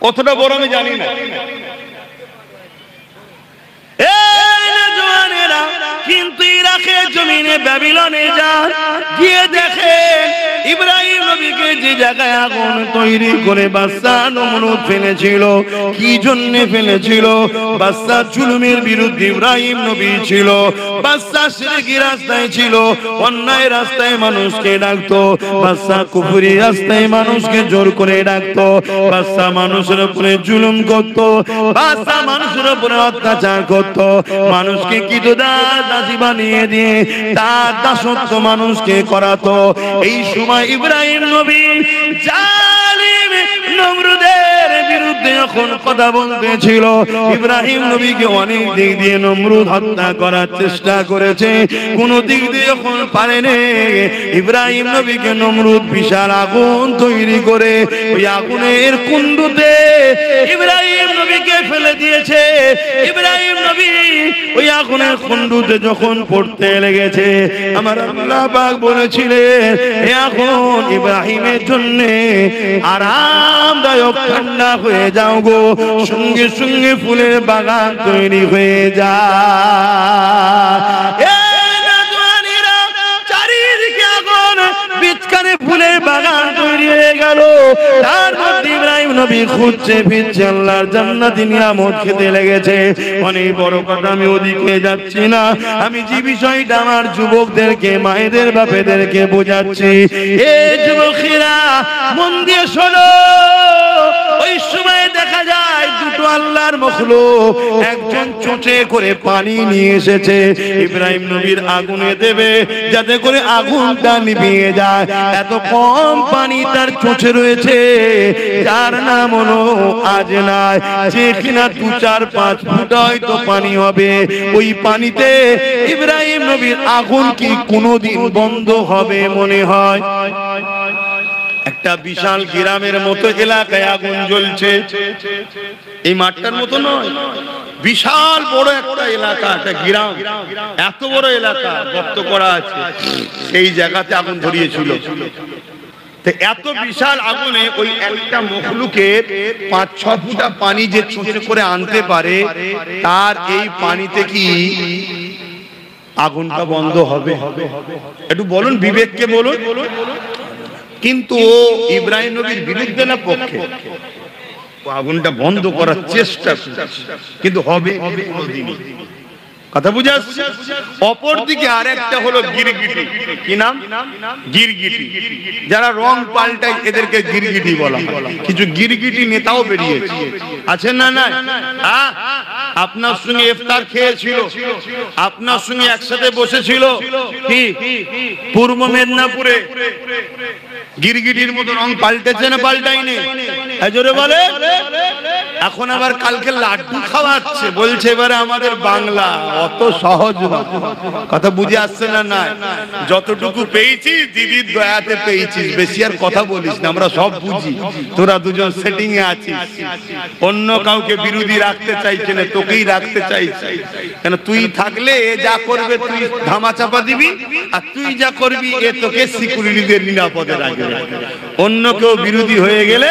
কতটা বড় আমি জানি না। কিন্তু ইরাকের জমিনে ব্যাবিলনে যান, গিয়ে দেখে ইব্রাহিম নবীকে যে জায়গায় আগুন তৈরি করে বাদশা নমরুদ ফেলেছিল, কি জন্য ফেলেছিল? বাদশা জুলুমের বিরুদ্ধে ইব্রাহিম নবী ছিল, বাদশা শিরকি রাস্তায় ছিল, অন্যায় রাস্তায় মানুষকে ডাকতো, বাদশা কুফরি রাস্তায় মানুষকে জোর করে ডাকতো, বাদশা মানুষের উপরে জুলুম করত, বাদশা মানুষের উপরে অত্যাচার করত, মানুষকে দাসী বানিয়ে দিয়ে তার দাসত্ব মানুষকে করাতো। এই সময় ইব্রাহিম নবী জালিম নমরুদের বিরুদ্ধে যখন কথা বলতেছিল, ইব্রাহিম নবীকে অনেক দিক দিয়ে নমরুদ হত্যা করার চেষ্টা করেছে, কোন দিক দিয়ে যখন পারেনি, ইব্রাহিম নবীকে নমরুদ বিশাল আগুন তৈরি করে ওই আগুনের কুণ্ডুতে ইব্রাহিম নবীকে ফেলে দিয়েছে। ইব্রাহিম নবী ওই আগুনের কুণ্ডুতে যখন পড়তে লেগেছে, আমার আল্লাহ পাক বলেছিলেন এখন ইব্রাহিমের জন্য আরামদায়ক ঠান্ডা হয়ে যাও গো, সঙ্গে সঙ্গে ফুলের বাগান তৈরি হয়ে যায়। চারিদিকে আগুন, বিচকানে ফুলের বাগান তৈরি হয়ে গেল। তার মধ্যে ইব্রাহিম নবী খুঁজছে ফিরছে, আল্লাহর জান্নাতি নিয়ামত খেতে লেগেছে। অনেক বড় কথা, আমি ওদিকে যাচ্ছি না, আমি যে বিষয়টা আমার যুবকদেরকে, মায়েদের বাপেদেরকে বোঝাচ্ছি, এ যুবকেরা মন দিয়ে শোনো। ওই সময় দেখা যায় দুটো আল্লাহর মখলুক, একজন চোঁচে করে পানি নিয়ে এসেছে, ইব্রাহিম নবীর আগুনে দেবে যাতে করে আগুনটা নিভিয়ে যায়। এত কম পানি তার চোঁচে রয়েছে, যার নাম হলো আজনায়, যে কিনা 2-4-5 ফুট হয়তো পানি হবে। ওই পানিতে ইব্রাহিম নবীর আগুন কি কোনোদিন বন্ধ হবে মনে হয়? একটা বিশাল গ্রামের মতো এলাকায় আগুন জ্বলছে, এই মাঠটার মতো নয়, বিশাল বড় একটা এলাকা, একটা গ্রাম, এত বড় এলাকা গর্ত করা আছে, সেই জায়গাতে আগুন ধরিয়েছিল। এত বিশাল আগুনে ওই একটা মখলুকের 5-6 ফুটা পানি যে চুষে করে আনতে পারে, তার এই পানিতে কি আগুনটা বন্ধ হবে? একটু বলুন, বিবেককে বলুন। কিন্তু ও ইব্রাহিম নবীর বিরুদ্ধে না পক্ষে, আগুনটা বন্ধ করার চেষ্টা, কিন্তু হবে কোনদিনই। কথা বুঝে আসছে? অপরদিকে আরেকটা হলো গিরগিটি। কি নাম? গিরগিটি। যারা রং পাল্টায় এদেরকে গিরগিটি বলা হয়। কিছু গিরগিটি নেতাও বেরিয়েছে, আছে না? না, আপনার সঙ্গে ইফতার খেয়েছিল, আপনার সঙ্গে একসাথে বসেছিল, কি পূর্ব মেদিনীপুরে, গিরগিটির মতো রং পাল্টেছে না পাল্টাইনি? জোরে বলে। এখন আবার কালকে লাড্ডু খাওয়াচ্ছে, বলছে এবারে আমাদের বাংলা। অত সহজ কথা বুঝে আসছে না? না, যতটুকু পেয়েছিস দিদির দয়াতে পেয়েছিস, বেশি আর কথা বলিস না, আমরা সব বুঝি। তোরা দুজন সেটিং এ আছিস, অন্য কাউকে বিরোধী রাখতে চাইছে না, তোকেই রাখতে চাইছে। কেন? তুই থাকলে এ যা করবে তুই ধামা চাপা দিবি, আর তুই যা করবি এ তোকে সিকিউরিটিদের নিরাপদে রাখবে। অন্য কেউ বিরোধী হয়ে গেলে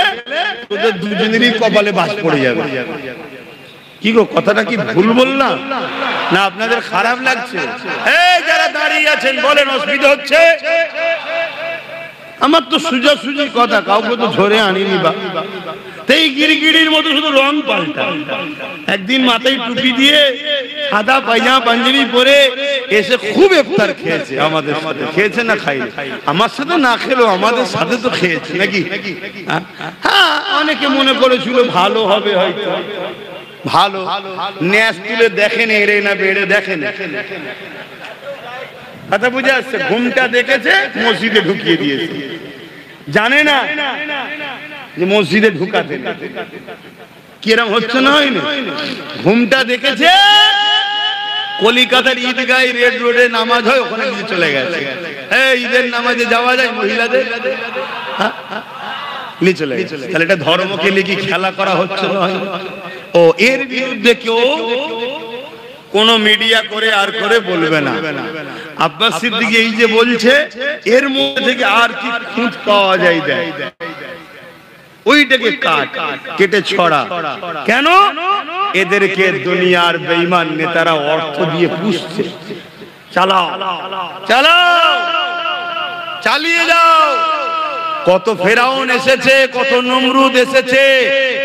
তোদের দুজনেরই কপালে বাস পড়ে যাবে। কি গো, কথাটা কি ভুল বললাম না? আপনাদের খারাপ লাগছে? এই যারা দাঁড়িয়ে আছেন বলেন, অসুবিধা হচ্ছে? আমার তো সুজাসুজি কথা, কাউকে তো ধরে আনিনি। বা এই গিরগিটির মতো শুধু রং পাল্টা। একদিন মাথায় টুপি দিয়ে সাদা পায়জামা পাঞ্জাবি পরে এসে খুব ইফতার খেয়েছে আমাদের সাথে। খেয়েছে না খাইনি? আমার সাথে না খেলেও আমাদের সাথে তো খেয়েছে নাকি? হ্যাঁ, অনেকে মনে করেছিল ভালো হবে হয়তো, ভালো ন্যাস তুলে দেখেন এড়ে না বেড়ে দেখেন কথা বুঝে আসছে ঘুমটা দেখেছে মসজিদে ঢুকিয়ে দিয়েছে জানে না যে মসজিদে ঢুকাতে কিরম হচ্ছে না হয়নি ঘুমটা দেখেছে কলিকাতার ঈদগাঁয় রেড রোডে নামাজ হয় ওখানে গিয়ে চলে গেছে ঈদের নামাজে যাওয়া যায় মহিলাদের চলে গেছে তাহলে এটা ধর্মকে নিয়ে কি খেলা করা হচ্ছে না ও এর বিরুদ্ধে কেউ কোন মিডিয়া করে আর করে বলবে না আব্বাস সিদ্দিকী এই যে বলছে এর মধ্যে থেকে আর কি খুঁজ পাওয়া যায় দেয় ওইটাকে কেটে ছড়া কেন এদেরকে দুনিয়ার বেঈমান নেতারা অর্থ দিয়ে পুষছে চালাও চালাও চালিয়ে যাও কত ফেরাউন এসেছে কত নমরুদ এসেছে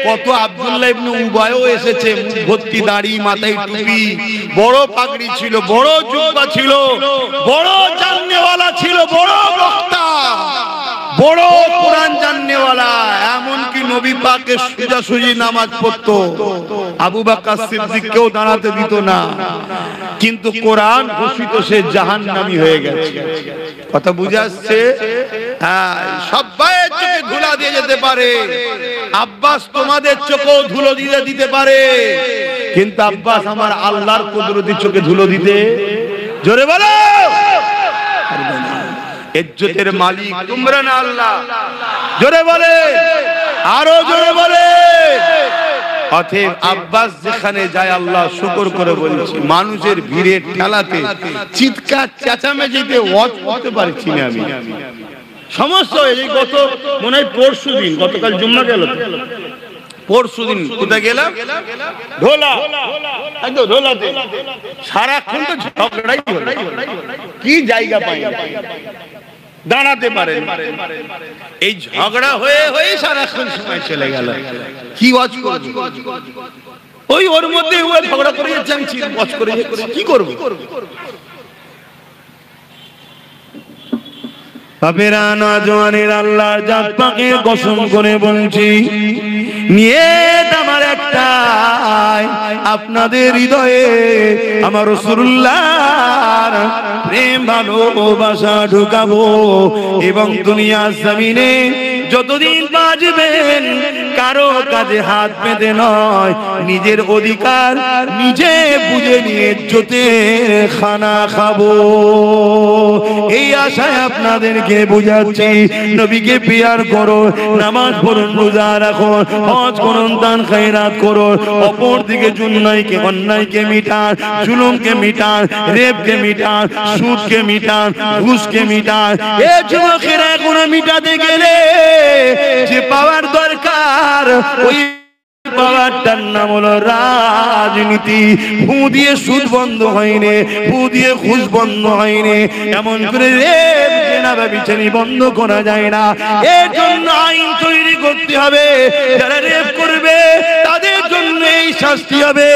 কত আব্দুল্লাহ ইবনে উবায়ও এসেছে ভর্তি দাড়ি মাথায় টুপি বড় পাগড়ি ছিল বড় জুব্বা ছিল বড় জাননেওয়ালা ছিল বড় বক্তা বড় কোরআন জাননেওয়ালা এমনকি নবী পাকের সোজাসুজি নামাজ পড়তো আবু বকর সিদ্দিককেও দাঁড়াতে দিত না কিন্তু কোরআন ঘোষিত সে জাহান্নামী হয়ে গেছে কথা বুঝে আসছে হ্যাঁ সবাই চোখে ধুলা দিয়ে যেতে পারে আব্বাস তোমাদের চোখেও ধুলো দিয়ে দিতে পারে কিন্তু আব্বাস আমার আল্লাহর কুদরতি চোখে ধুলো দিতে জোরে বলো ইজ্জতের মালিক তোমরা না আল্লাহ জোরে বলে আরো জোরে বলে অতএব আব্বাস যেখানে যায় আল্লাহ শুকর করে বলছি মানুষের ভিড়ে ঠেলাতে চিৎকার চেঁচামেচিতে ওয়াজ করতে পারছি না আমি সমস্যা এই গত মনে হয় পরশুদিন গতকাল জুম্মা গেল পরশুদিন কোথায় গেলাম ঢোলা একদম ঢোলাতে সারাক্ষণ তো ঝগড়াই হলো কি জায়গা পাই দাঁড়াতে পারেন এই ঝগড়া হয়ে হয়ে সারাক্ষণ সময় চলে গেল কি ওয়াজ করব ওই ওর মধ্যে ও ঝগড়া করে যাচ্ছে আমি ওয়াজ করে কি করব বাপেরা নওজওয়ানের আল্লাহর জাত পাকে কসম করে বলছি নিয়ত আমার একটাই আপনাদের হৃদয়ে আমার রাসূলুল্লাহর প্রেম ভালোবাসা ঢুকাবো এবং দুনিয়ার জমিনে যতদিন বাঁচবেন কারো কাজে হাত পেতে নয় নিজের অধিকার নিজে বুঝে নিয়ে ইজ্জতের খানা খাবো এই আশায় আপনাদেরকে বুঝাচ্ছি নবীকে পিয়ার করো নামাজ পড়ুন রোজা রাখুন হজ করুন দান খায়রাত করুন অপর দিকে অন্যায়কে মিটান জুলুমকে মিটান রেপকে মিটান সুদকে মিটান ঘুষকে মিটান এ যুবকেরা এখনো মিটাতে গেলে যে পাওয়ার দরকার ওই পাওয়ারটার নাম হলো রাজনীতি ফু দিয়ে সুদ বন্ধ হয়নি ফু দিয়ে ঘুষ বন্ধ হয়নি এমন করে রেপ জেনা ব্যভিচারী বন্ধ করা যায় না এর জন্য আইন তৈরি করতে হবে যারা রেপ করবে তাদের জন্য এই শাস্তি হবে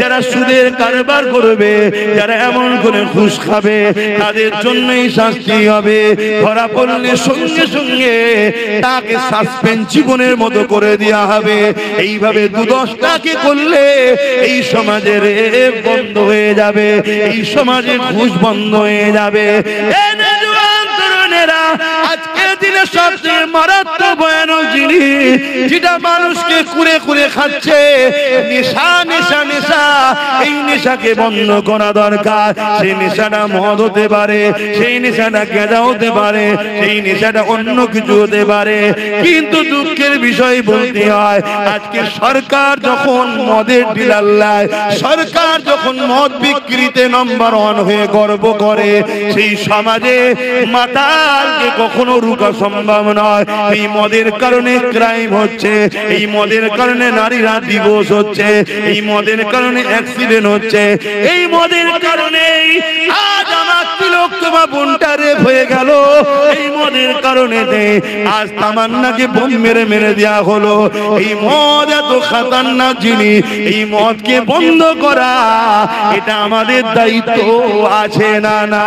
যারা সুদের কারবার করবে যারা এমন করে ঘুষ খাবে তাদের জন্য এই শাস্তি হবে ধরা পড়লে সঙ্গে সঙ্গে তাকে সাসপেন্ড জীবনের মতো করে দেওয়া হবে এইভাবে 2-10টাকে করলে এই সমাজের রেপ বন্ধ হয়ে যাবে এই সমাজে ঘুষ বন্ধ হয়ে যাবে আজকের দিনে সবচেয়ে মারাত্মক ভয়ানক জিনিস যেটা মানুষকে কুরে কুরে খাচ্ছে নেশা নেশা নেশা এই নেশাকে বন্ধ করা দরকার সেই নেশাটা মদ হতে পারে সেই নেশাটা গাঁজা হতে পারে সেই নেশাটা অন্য কিছু হতে পারে কিন্তু দুঃখের বিষয় বলতে হয় আজকে সরকার যখন মদের ডিলার সরকার যখন মদ বিক্রিতে নম্বর 1 হয়ে গর্ব করে সেই সমাজে মাতালকে কখনো রুখা সম্ভব নয় এই মদের কারণে ক্রাইম হচ্ছে এই মদের কারণে নারীরা ডিভোর্স হচ্ছে এই মদের কারণে অ্যাক্সিডেন্ট হচ্ছে এই মদের কারণে আজ আমার তিলক তোমা বোনটা রেপ হয়ে গেল এই মদের কারণে আজ তামান্নাকে বোম মেরে মেরে দেওয়া হলো এই মদ এত খতরনাক জিনিস এই মদকে বন্ধ করা এটা আমাদের দায়িত্ব আছে না না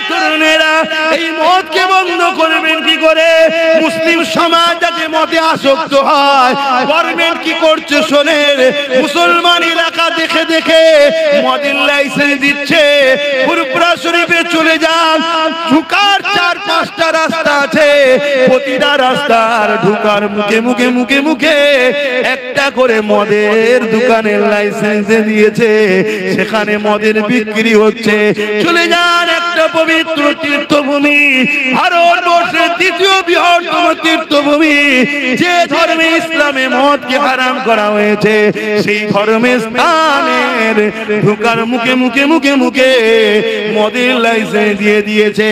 তরুণেরা এই মদকে বন্ধ করবেন কি করে? মুসলিম সমাজ যাতে মদে আসক্ত হয়, গভর্নমেন্ট কি করছে শোনেন, মুসলমান এলাকা দেখে দেখে মদের লাইসেন্স দিচ্ছে। ফুরফুরা শরীফে চলে যান, ঢুকার 4-5টা রাস্তা আছে, প্রতিটা রাস্তার ঢুকার মুখে মুখে মুখে মুখে একটা করে মদের দোকানের লাইসেন্স দিয়েছে, সেখানে মদের বিক্রি হচ্ছে। চলে যান একটা পবিত্র তীর্থভূমি, ভারতবর্ষের দ্বিতীয় বৃহত্তম তীর্থভূমি, যে ধর্মে ইসলামে মদকে হারাম করা হয়েছে, সেই ধর্মের স্থানের ঢুকার মুখে মুখে মুখে মুখে মদের লাইসেন্স দিয়ে দিয়েছে।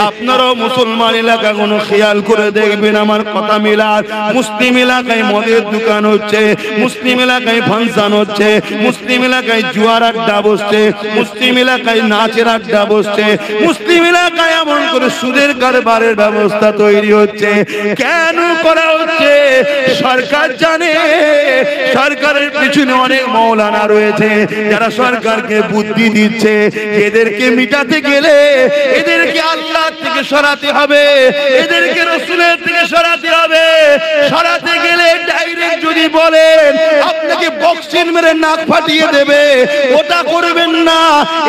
আপনারাও মুসলমান এলাকা কোনো খেয়াল করে দেখবেন, আমার কথা মিলার, মুসলিম এলাকায় মদের দোকান হচ্ছে, মুসলিম এলাকায় ফাংশন হচ্ছে, মুসলিম এলাকায় জুয়ার আড্ডা বসছে, মুসলিম এলাকায় নাচের আড্ডা বসছে, মুসলিম এলাকায় এমন করে সুদের কারবারের ব্যবস্থা তৈরি হচ্ছে। কেন করা হচ্ছে? সরকার জানে, সরকারের পিছনে অনেক মৌলানা রয়েছে যারা সরকারকে বুদ্ধি দিচ্ছে, এদেরকে মিটাতে গেলে এদেরকে আল্লাহ থেকে সরাতে হবে, এদেরকে রাসূলের থেকে সরাতে হবে। সরাতে গেলে ডাইরেক্ট যদি বলেন আপনাকে বক্সিং মেরে নাক ফাটিয়ে দেবে, ওটা করবেন না।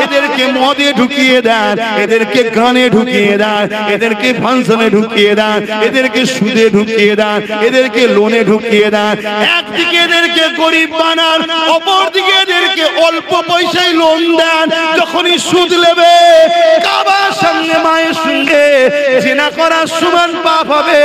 এদেরকে মদে ঢুকিয়ে দেন, এদেরকে গানে ঢুকিয়ে দেন, এদেরকে ফাংশনে ঢুকিয়ে দেন, এদেরকে সুদে ঢুকিয়ে দেন, এদেরকে লোনে ঢুকিয়ে দেন। একদিকে এদেরকে গরিব বানান, অপরদিকে এদেরকে অল্প পয়সায় লোন দেন। যখনই সুদ নেবে, কাবার সঙ্গে মায়ের সঙ্গে জিনা করার সমান পাপ হবে,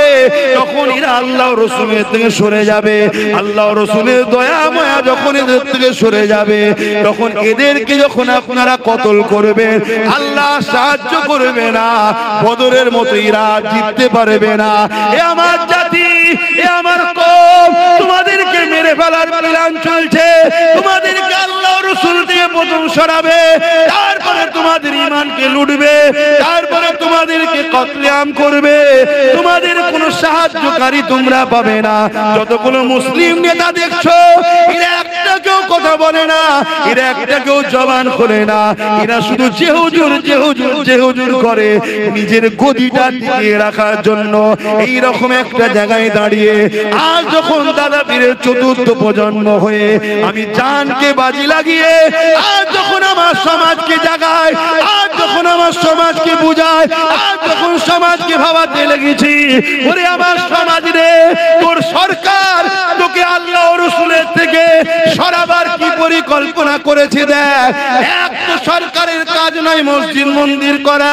তখন এরা আল্লাহ রাসূলের থেকে সরে যাবে। আল্লাহ রাসূলের দয়া মায়া যখন এদের থেকে সরে যাবে, তখন এদেরকে যখন আপনারা কতল করবেন, আল্লাহ সাহায্য করবে না, বদরের মতো এরা জিততে পারবে না। এ আমার জাতি, এ আমার কওম, তোমাদেরকে মেরে ফেলার প্ল্যান চলছে। তোমাদেরকে আল্লাহ রাসূল থেকে প্রথম সরাবে, তারপরে তোমাদের ঈমানকে লুটবে, তারপরে তোমাদেরকে কতলেআম করবে। তোমাদের কোনো সাহায্যকারী তোমরা পাবে না। যতগুলো মুসলিম নেতা দেখছো, এরা একটা কেউ কথা বলে না, এরা একটা কেউ জবান খোলে না, এরা শুধু যে হুজুর যে হুজুর যে হুজুর করে নিজের গদিটা টিকিয়ে রাখার জন্য। এই রকম একটা জায়গায় দাঁড়িয়ে আজ যখন দাদা পীরের 4র্থ প্রজন্ম হয়ে আমি জানকে বাজি লাগিয়ে আজ যখন আমার সমাজকে জাগায়, আজ যখন আমার সমাজকে বুঝায়, আজ যখন সমাজকে ভাবাতে লেগেছি, ওরে আমার সমাজ রে, তোর সরকার তোকে আল্লাহ ও রাসূলের থেকে সরাবার কি পরিকল্পনা করেছে দেখ। এক তো সরকারের কাজ নয় মসজিদ মন্দির করা,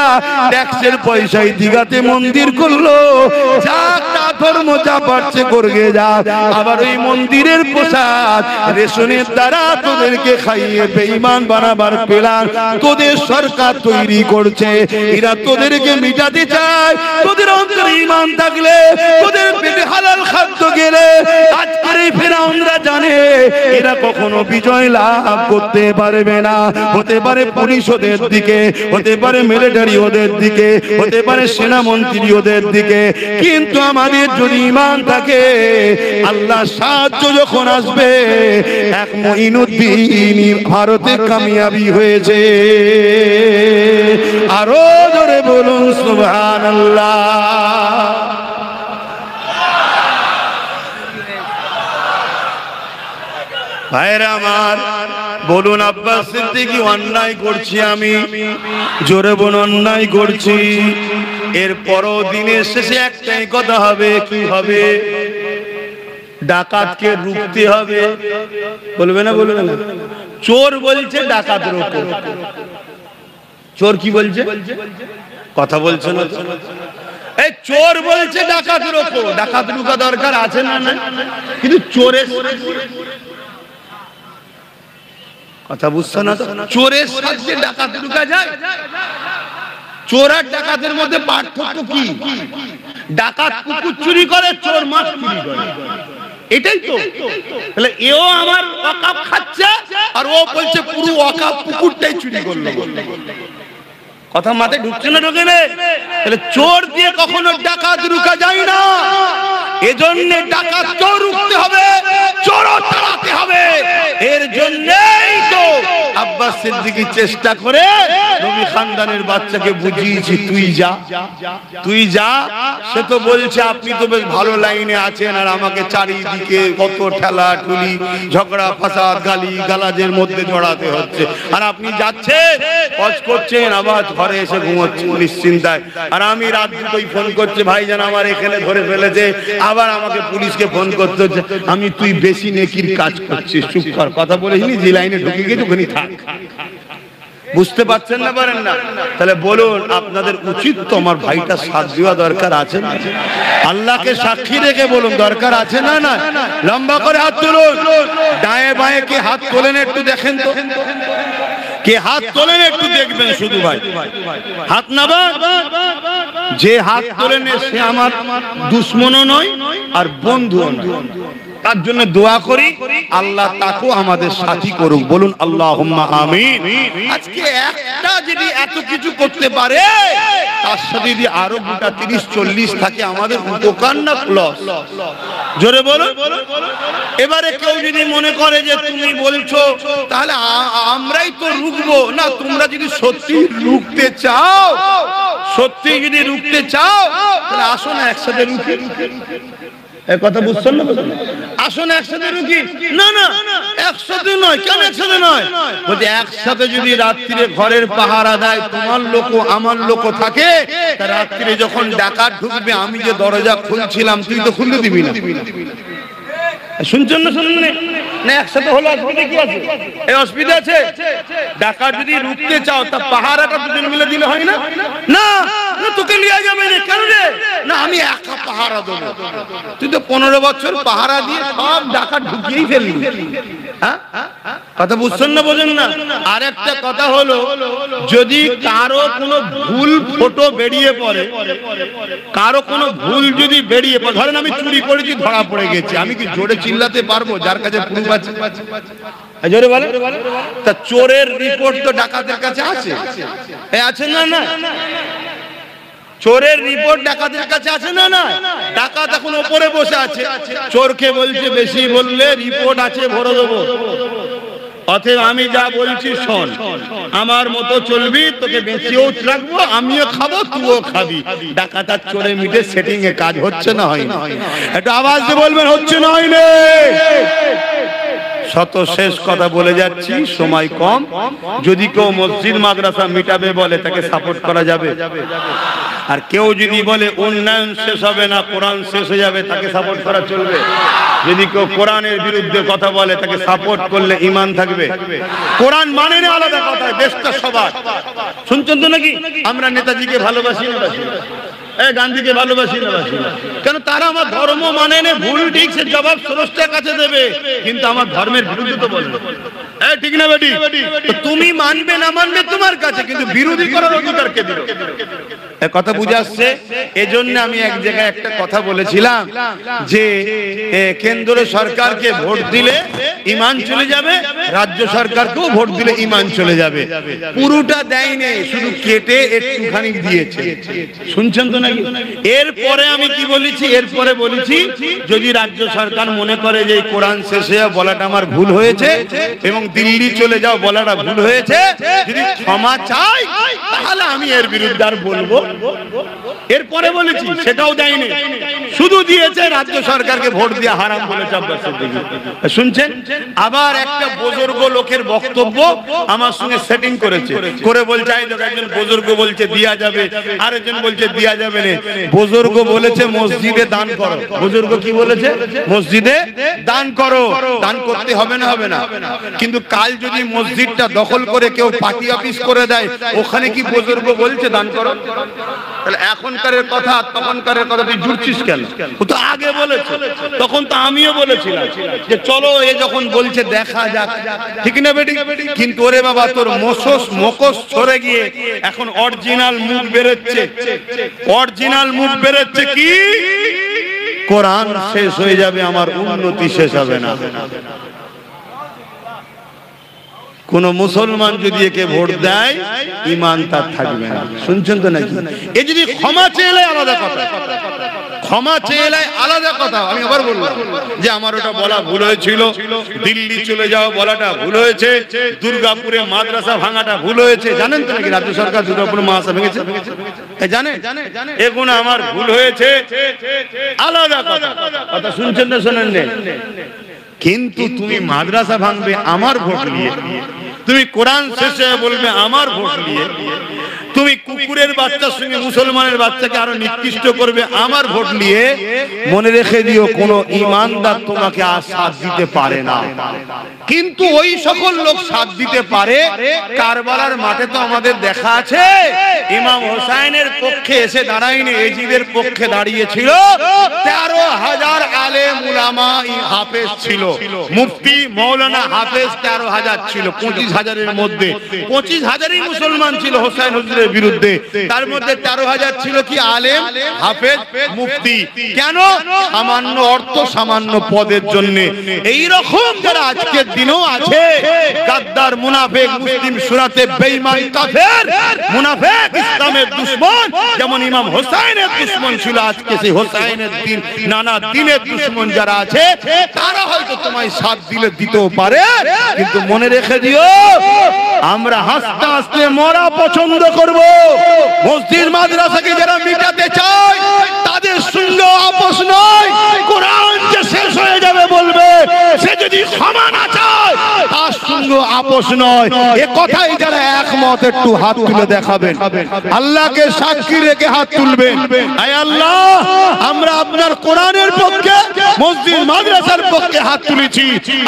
ট্যাক্সের পয়সায় দিঘাতে মন্দির করলো, যা তা ধর্ম যা পারছে করগে যা। আবার ওই মন্দিরের প্রসাদ রেশনের দ্বারা তোদেরকে খাইয়ে বেঈমান বানাবার প্ল্যান তোদের সরকার তৈরি করছে। এরা তোদেরকে মিটাতে চায়। তোদের অন্তরে ঈমান থাকলে, তোদের পেটে হালাল খাদ্য গেলে, আজকের এই ফেরাউনরা জানে এরা কখনো বিজয় লাভ করতে পারবে না। হতে পারে পুলিশ ওদের দিকে, হতে পারে মিলিটারি ওদের দিকে, হতে পারে সেনামন্ত্রী ওদের দিকে, কিন্তু আমাদের যদি ঈমান থাকে, আল্লাহ সাহায্য যখন আসবে, এক মুঈনুদ্দিন ভারতে কামিয়াবি হয়েছে। আরো জোরে বলুন সুবহানাল্লাহ। ভাইরা আমার, বলুন আব্বাস সিদ্দিকী অন্যায় করছি আমি? জোরে বলুন অন্যায় করছি। এরপরও দিনের শেষে একটাই কথা হবে, কি হবে? ডাকাতকে রুখতে হবে। বলবে না? বলবে না? চোর বলছে ডাকাত রোকো। চোর কি বলছে? কথা বলছে না? এই চোর বলছে ডাকাত রোকো। ডাকাত রুকা দরকার আছে না? না, কিন্তু চোরের কথা বুঝছো না? চোরের সাথে ডাকাত ঢুকা যায়? চোর আর ডাকাতের মধ্যে পার্থক্য কি? ডাকাত কুকুর চুরি করে, চোর মাছ চুরি করে, এটাই তো। তাহলে এও আমার ওয়াকাফ খাচ্ছে, আর ও বলছে পুরো ওয়াকাফ কুকুরটাই চুরি করলো। কথা মাথায় ঢুকছে না? ঢোকে না? তাহলে চোর দিয়ে কখনো ডাকাত রুকা যায় না। এজন্য ডাকাত চোর রুখতে হবে, চোরও তাড়াতে হবে। এর জন্যই তো আব্বাস সিদ্দিকী চেষ্টা করে নবী খানদানের বাচ্চাকে বুঝিয়েছি, তুই যা। সে তো বলছে আপনি তো বেশ ভালো লাইনে আছেন, আর আমাকে চারিদিকে কত ঠেলা ঠুলি, ঝগড়া ফাসাদ, গালি গালাজের মধ্যে জড়াতে হচ্ছে, আর আপনি যাচ্ছেন হজ করছেন, আবার ঘরে এসে ঘুমোচ্ছেন নিশ্চিন্তায়। আর আমি রাত দুটোই ফোন করছে, ভাইজান আমার এখানে ধরে ফেলেছে, আবার আমাকে পুলিশকে ফোন করতে হচ্ছে। তুই বেশি নেকির কাজ করছিস, চুপ কর, কথা বলেছিনি, যে লাইনে ঢুকে গেছে ওখানে থাক। বুঝতে পারছেন না, পারেন না? তাহলে বলুন আপনাদের উচিত তো আমার ভাইটা সাথ দেওয়া দরকার আছে না? আল্লাহকে সাক্ষী রেখে বলুন দরকার আছে না? না, লম্বা করে হাত তুলুন। ডায়ে বায়ে কে হাত তোলেন একটু দেখেন তো, কে হাত তোলেন একটু দেখবেন শুধু ভাই, হাত নাবা। যে হাত তোলেন সে আমার দুশ্মনও নয় আর বন্ধুও নয়, তার জন্য দোয়া করি আল্লাহ তাকেও আমাদের সাথী করুক। বলুন আল্লাহুম্মা আমিন। আজকে একটা যদি এত কিছু করতে পারে, তার সাথে যদি আরো গোটা 30-40 থাকে, আমাদের উপকার না লস? জোরে বলুন। এবারে কেউ যদি মনে করে যে তুমি বলছো তাহলে আমরাই তো রুখবো না, তোমরা যদি সত্যি রুখতে চাও, সত্যি যদি রুখতে চাও, তাহলে আসো না একসাথে রুখি। কথা বুঝছেন না? আসুন একসাথে রুখি। না না, একসাথে নয়। কেন একসাথে নয়? বলতে একসাথে যদি রাত্রিরে ঘরের পাহারা দেয়, তোমার লোক আমার লোক থাকে, তা রাত্রিরে যখন ডাকাত ঢুকবে, আমি যে দরজা খুলছিলাম তুই তো খুলতে দিবি না। শুনছেন না? শুনুন না, একসাথে হলো অসুবিধা কি আছে? এই অসুবিধা আছে? ডাকাত যদি রুখতে চাও, তা পাহারাটা দুজন মিলে দিলে হয় না? না, তোকে নিয়ে যাবে না। কেন রে? না, আমি একা পাহারা দেবো। তুই তো 15 বছর পাহারা দিয়ে সব ডাকাত ঢুকিয়েই ফেললি। কথা বুঝছেন না? বোঝেন না? আর একটা কথা হলো, যদি কারো কোনো ভুল ফটো বেরিয়ে পড়ে, কারো কোনো ভুল যদি বেরিয়ে পড়ে, ধরেন আমি চুরি করেছি, ধরা পড়ে গেছি, আমি কি জোরে চিল্লাতে পারবো যার কাছে প্রুফ আছে? জোরে বলে। তা চোরের রিপোর্ট তো ডাকাতের কাছে আছে, আছে না? না, চোরের রিপোর্ট ডাকাতের কাছে আছে না? না, ডাকাত এখন উপরে বসে আছে, চোরকে বলছে বেশি বললে রিপোর্ট আছে ভরে দেবো, অতএব আমি যা বলছি শোন, আমার মতো চলবি, তোকে বেঁচেও রাখবো, আমিও খাবো, তুইও খাবি। ডাকাত আর চোরে মিটে সেটিং এ কাজ হচ্ছে না? হয় না? একটু আওয়াজ দিয়ে বলবেন হচ্ছে না? হয় না? শত শেষ কথা বলে যাচ্ছি, সময় কম। যদি কেউ মসজিদ মাদ্রাসা মিটাবে বলে, তাকে সাপোর্ট করা যাবে। আর কেউ যদি বলে উন্নয়ন শেষ হবে না, কোরআন শেষ হয়ে যাবে, তাকে সাপোর্ট করা চলবে। যদি কেউ কোরআনের বিরুদ্ধে কথা বলে, তাকে সাপোর্ট করলে ঈমান থাকবে। কোরআন মানে না আলাদা কথা, দেশটা সবার। শুনছেন তো নাকি? আমরা নেতাজিকে ভালোবাসি না, গান্ধীকে ভালোবাসি না? কেন? তারা আমার ধর্ম মানে না, ভুল ঠিক সে জবাব স্রষ্টার কাছে দেবে, কিন্তু আমার ধর্মের বিরুদ্ধে তো বলবে। ঠিক না বেটি? তুমি মানবে না মানবে তোমার কাছে, কিন্তু বিরোধী করার অধিকার কে দিল? কথা বুঝে আসছে? এজন্য আমি এক জায়গায় একটা কথা বলেছিলাম যে কেন্দ্র সরকারকে ভোট দিলে ঈমান চলে যাবে, রাজ্য সরকারকেও ভোট দিলে ঈমান চলে যাবে। পুরোটা দেয়নি, শুধু কেটে একটুখানি দিয়েছে। শুনছেন তো নাকি? এরপরে আমি কি বলেছি? এরপরে বলেছি যদি রাজ্য সরকার মনে করে যে কোরআন শেষে বলাটা আমার ভুল হয়েছে এবং দিল্লি চলে যাও বলাটা ভুল হয়েছে, যদি ক্ষমা চাই, তাহলে আমি এর বিরুদ্ধে আর বলবো। এরপরে বলেছি, সেটাও দেয়নি, শুধু দিয়েছে রাজ্য সরকারকে ভোট দিয়ে হারাম বলেছে আব্বাস সিদ্দিকী। শুনছেন? আবার একটা বুজুর্গ লোকের বক্তব্য আমার সঙ্গে সেটিং করেছে, করে বলছে একজন বুজুর্গ বলছে দিয়া যাবে, আরেকজন বলছে দিয়া যাবে না। বুজুর্গ বলেছে মসজিদে দান করো। বুজুর্গ কি বলেছে? মসজিদে দান করো। দান করতে হবে না? হবে না। কিন্তু কাল যদি মসজিদটা দখল করে কেউ পার্টি অফিস করে দেয়, ওখানে কি বুজুর্গ বলছে দান করো? তাহলে এখনকার কথা তখনকার কথা তুই জুড়ছিস কেন? ও তো আগে বলেছে, তখন তো আমিও বলেছিলাম যে চলো এ যখন বলছে দেখা যাক, ঠিক না বেটি? কিন্তু ওরে বাবা, তোর মুখোশ সরে গিয়ে এখন অরিজিনাল মুখ বেরোচ্ছে। অরিজিনাল মুখ বেরোচ্ছে কি? কোরআন শেষ হয়ে যাবে, আমার উন্নতি শেষ হবে না। কোন মুসলমান যদি একে ভোট দেয় ঈমান তার থাকবে না। শুনছেন তো নাকি? এ যদি ক্ষমা চেয়ে আলাদা কথা, ক্ষমা চেয়ে আলাদা কথা। আমি আবার বললাম যে আমার ওটা বলা ভুল হয়েছিল, দিল্লি চলে যাওয়া বলাটা ভুল হয়েছে, দুর্গাপুরে মাদ্রাসা ভাঙাটা ভুল হয়েছে। জানেন তো নাকি রাজ্য সরকার দুর্গাপুরে মাদ্রাসা ভেঙেছে? জানেন? এগুলো আমার ভুল হয়েছে, আলাদা কথা। কথা শুনছেন না শোনেন না? কিন্তু তুমি মাদ্রাসা ভাঙবে আমার ভোট নিয়ে, তুমি কোরআন শেষে বলবে আমার ভোট নিয়ে, তুমি কুকুরের বাচ্চার সঙ্গে মুসলমানের বাচ্চাকে আরো নিকৃষ্ট করবে আমার ভোট নিয়ে, মনে রেখে দিও কোন ঈমানদার তোমাকে আর সাথ দিতে পারে না। কিন্তু ওই সকল লোক সাথ দিতে পারে। কারবালার মাঠে তো আমাদের দেখা আছে, ইমাম হোসাইনের পক্ষে এসে দাঁড়ায়নি, এজিদের পক্ষে দাঁড়িয়েছিল 13,000 আলেম উলামা হাফেজ ছিল, মুফতি মৌলানা হাফেজ 13,000 ছিল। 25,000-এর মধ্যে 25,000-ই মুসলমান ছিল হোসাইন হুজুরের বিরুদ্ধে। তার মধ্যে 13,000 ছিল কি আলেম, হাফেজ, মুফতি। কেন? সামান্য অর্থ, সামান্য পদের জন্য। এই রকম যারা আজকের দিনও আছে, গাদ্দার, মুনাফিক, মুসলিম সুরাতে বেঈমান, কাফের, মুনাফিক, ইসলামের দুশমন, যেমন ইমাম হোসাইনের দুশমন ছিল, আজকে সেই হোসাইনের দিন নানা দিনের দুশমন যারা আছে, তারা হয়তো তোমায় সাথ দিলে দিতেও পারে। কিন্তু মনে রেখে দিও, আমরা হাসতে হাসতে মরা পছন্দ করব। মসজিদ মাদ্রাসাকে যারা মিটাতে চায় তাদের সঙ্গে আপোষ নয়। কোরআন যে শেষ হয়ে যাবে বলবে, সে যদি ক্ষমা না চায় তার সঙ্গে আপোষ নয়। এ কথাই যারা একমত একটু হাত তুলে দেখাবেন, আল্লাহকে সাক্ষী রেখে হাত তুলবেন। আয় আল্লাহ, আমরা আপনার কোরআনের পক্ষে, মসজিদ মাদ্রাসার পক্ষে হাত তুলেছি।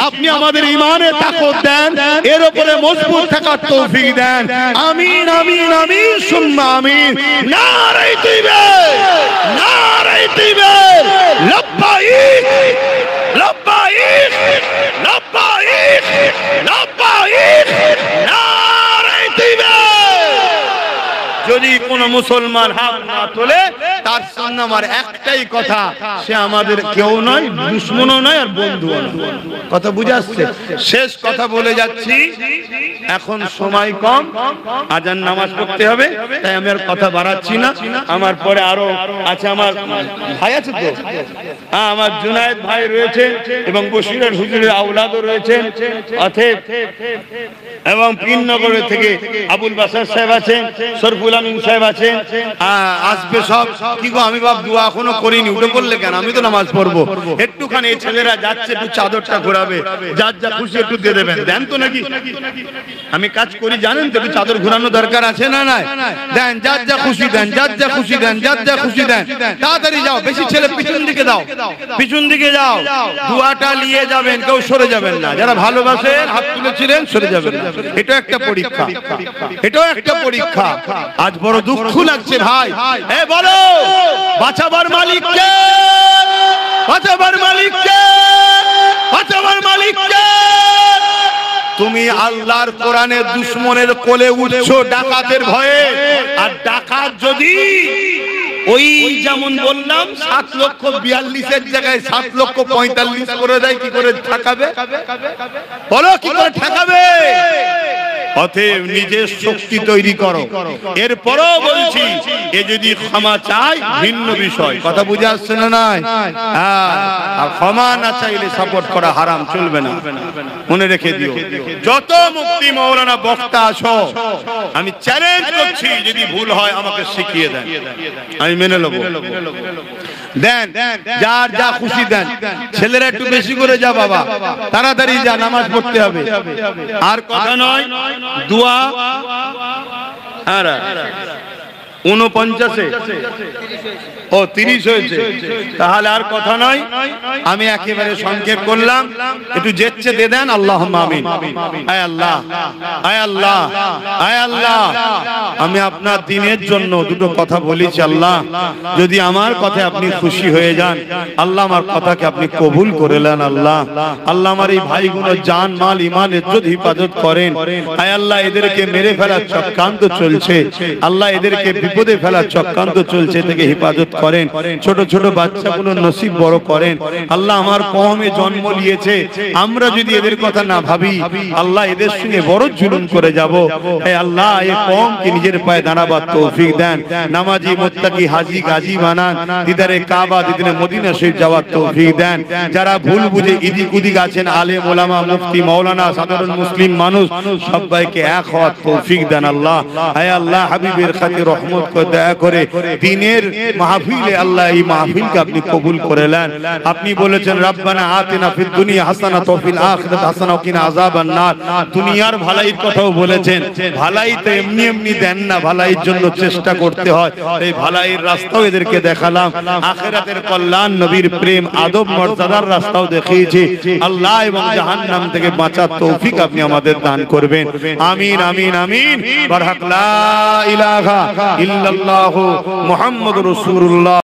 আপনি আমাদের ঈমানে তাকত দেন, এর উপরে মজবুত থাকার তৌফিক দেন। আমিন আমিন আমিন সুম্মা আমিন। নারে তাকবীর, নারে তাকবীর, লব্বাইক লব্বাইক লব্বাইক লব্বাইক, নারে তাকবীর। যদি কোন মুসলমান হাত না তোলে তার সামনে আমার একটাই কথা, সে আমাদের কেউ নয়, দুশমনও নয়, আর বন্ধুও নয়। কথা বুঝে আসছে? শেষ কথা বলে যাচ্ছি, এখন সময় কম, আজান নামাজ পড়তে হবে, তাই আমি আর কথা বাড়াচ্ছি না। আমার পরে আরো আছে, আমার ভাই আছে তো, হ্যাঁ, আমার জুনায়েদ ভাই রয়েছে এবং বশিরের হুজুরের আওলাদও রয়েছেন, অতএব এবং পিননগর থেকে আবুল বাসার সাহেব আছেন, শরফুল আমিন সাহেব আছেন, আসবে সব। কি গো, আমি বাপ দোয়া এখনো করিনি, উঠে পড়লে কেন? আমি তো নামাজ পড়বো। একটুখানি এই ছেলেরা যাচ্ছে, একটু চাদরটা ঘোরাবে, যার যা খুশি একটু দিয়ে দেবেন। দেন তো নাকি? আমি কাজ করি জানেন তো, একটু চাদর ঘোরানো দরকার আছে না? নাই? দেন, যার যা খুশি দেন, যার যা খুশি দেন, যার যা খুশি দেন। তাড়াতাড়ি যাও, বেশি ছেলে পিছন দিকে দাও, পিছন দিকে যাও, দোয়াটা নিয়ে যাবেন, কেউ সরে যাবেন না। যারা ভালোবাসেন হাত তুলেছিলেন, সরে যাবেন না। এটা একটা পরীক্ষা, এটাও একটা পরীক্ষা। আজ বড় দুঃখ লাগছে ভাই। এ বলো, বাঁচাবার মালিক কে? বাঁচাবার মালিক কে? বাঁচাবার মালিক কে? তুমি আল্লাহর কোরআনের দুশমনের কোলে উঠছো ডাকাতের ভয়ে। আর ডাকাত যদি ওই যেমন বললাম 7,42,000-এর জায়গায় 7,45,000 করে দেয়, কি করে ঠকাবে? বলো, কি করে ঠকাবে? অতএব নিজের শক্তি তৈরি করো। এরপরও বলছি, এ যদি ক্ষমা চাই ভিন্ন বিষয়। কথা বুঝে আসছে না? নাই? আর ক্ষমা না চাইলে সাপোর্ট করা হারাম, চলবে না। মনে রেখে দিও, যত মুফতি মৌলানা বক্তা আছো, আমি চ্যালেঞ্জ করছি, যদি ভুল হয় আমাকে শিখিয়ে দেন, আমি মেনে নেব। দেন, যার যা খুশি দেন। ছেলেরা একটু বেশি করে যা বাবা, তাড়াতাড়ি যা, নামাজ পড়তে হবে। আর কথা নয়, দোয়া। আর 49-এ ও 30 হয়েছে, তাহলে আর কথা নয়। আমি একেবারে সংক্ষেপ করলাম, একটু যেচ্ছে দিয়ে দেন। আল্লাহুম্মা আমিন। আয় আল্লাহ, আয় আল্লাহ, আয় আল্লাহ, আমি আপনার দ্বীনের জন্য দুটো কথা বলেছি। আল্লাহ, যদি আমার কথায় আপনি খুশি হয়ে যান, আল্লাহ আমার কথাকে আপনি কবুল করে নেন। আল্লাহ, আল্লাহ আমার এই ভাইগুলো জান মাল ঈমান ইজ্জত হিফাজত করেন। আয় আল্লাহ, এদেরকে মেরে ফেলার চক্রান্ত চলছে, আল্লাহ এদেরকে বিপদে ফেলার চক্রান্ত চলছে, থেকে হিফাজত করেন, ছোট ছোট বাচ্চাগুলোর নসিব বড় করেন। আল্লাহ আমার কওমে জন্ম নিয়েছে, আমরা যদি এদের কথা না ভাবি আল্লাহ এদের সঙ্গে বড় জুলুম করে যাব। হে আল্লাহ এই কওমকে নিজের পায়ে দাঁড়াবার তৌফিক দেন, নামাজি মুত্তাকি হাজী গাজী বানান, দিদারে কাবা দিদারে মদিনা শরীফ যাওয়ার তৌফিক দেন। যারা ভুল বুঝে ইদিক উদিক আছেন, আলেম ওলামা মুফতি মাওলানা সাধারণ মুসলিম মানুষ সবাইকে এক হওয়ার তৌফিক দেন আল্লাহ। হে আল্লাহ হাবিবের খাতির রহমত করে দয়া করে দ্বীনের মাহফিলে আল্লাহ এই মাহফিলকে আপনি কবুল করে নেন। আপনি বলেছেন রব্বানা আতিনা ফিদ দুনিয়া হাসানাত ওয়া ফিল আখিরাতি হাসানাত ওয়া কিনা আযাবান নার। দুনিয়ার ভালাইয়ের কথাও বলেছেন, ভালাই তো এমনি এমনি দেন না, ভালাইয়ের জন্য চেষ্টা করতে হয়। এই ভালাইয়ের রাস্তাও এদেরকে দেখালাম, আখিরাতের কল্যাণ নবীর প্রেম আদব মর্যাদার রাস্তাও দেখিয়েছি আল্লাহ, এবং জাহান্নাম থেকে বাঁচার তৌফিক আপনি আমাদের দান করবেন। আমিন আমিন আমিন। বারহাক লা ইলাহা ইল্লাল্লাহু মুহাম্মাদুর রাসূলুল্লাহ।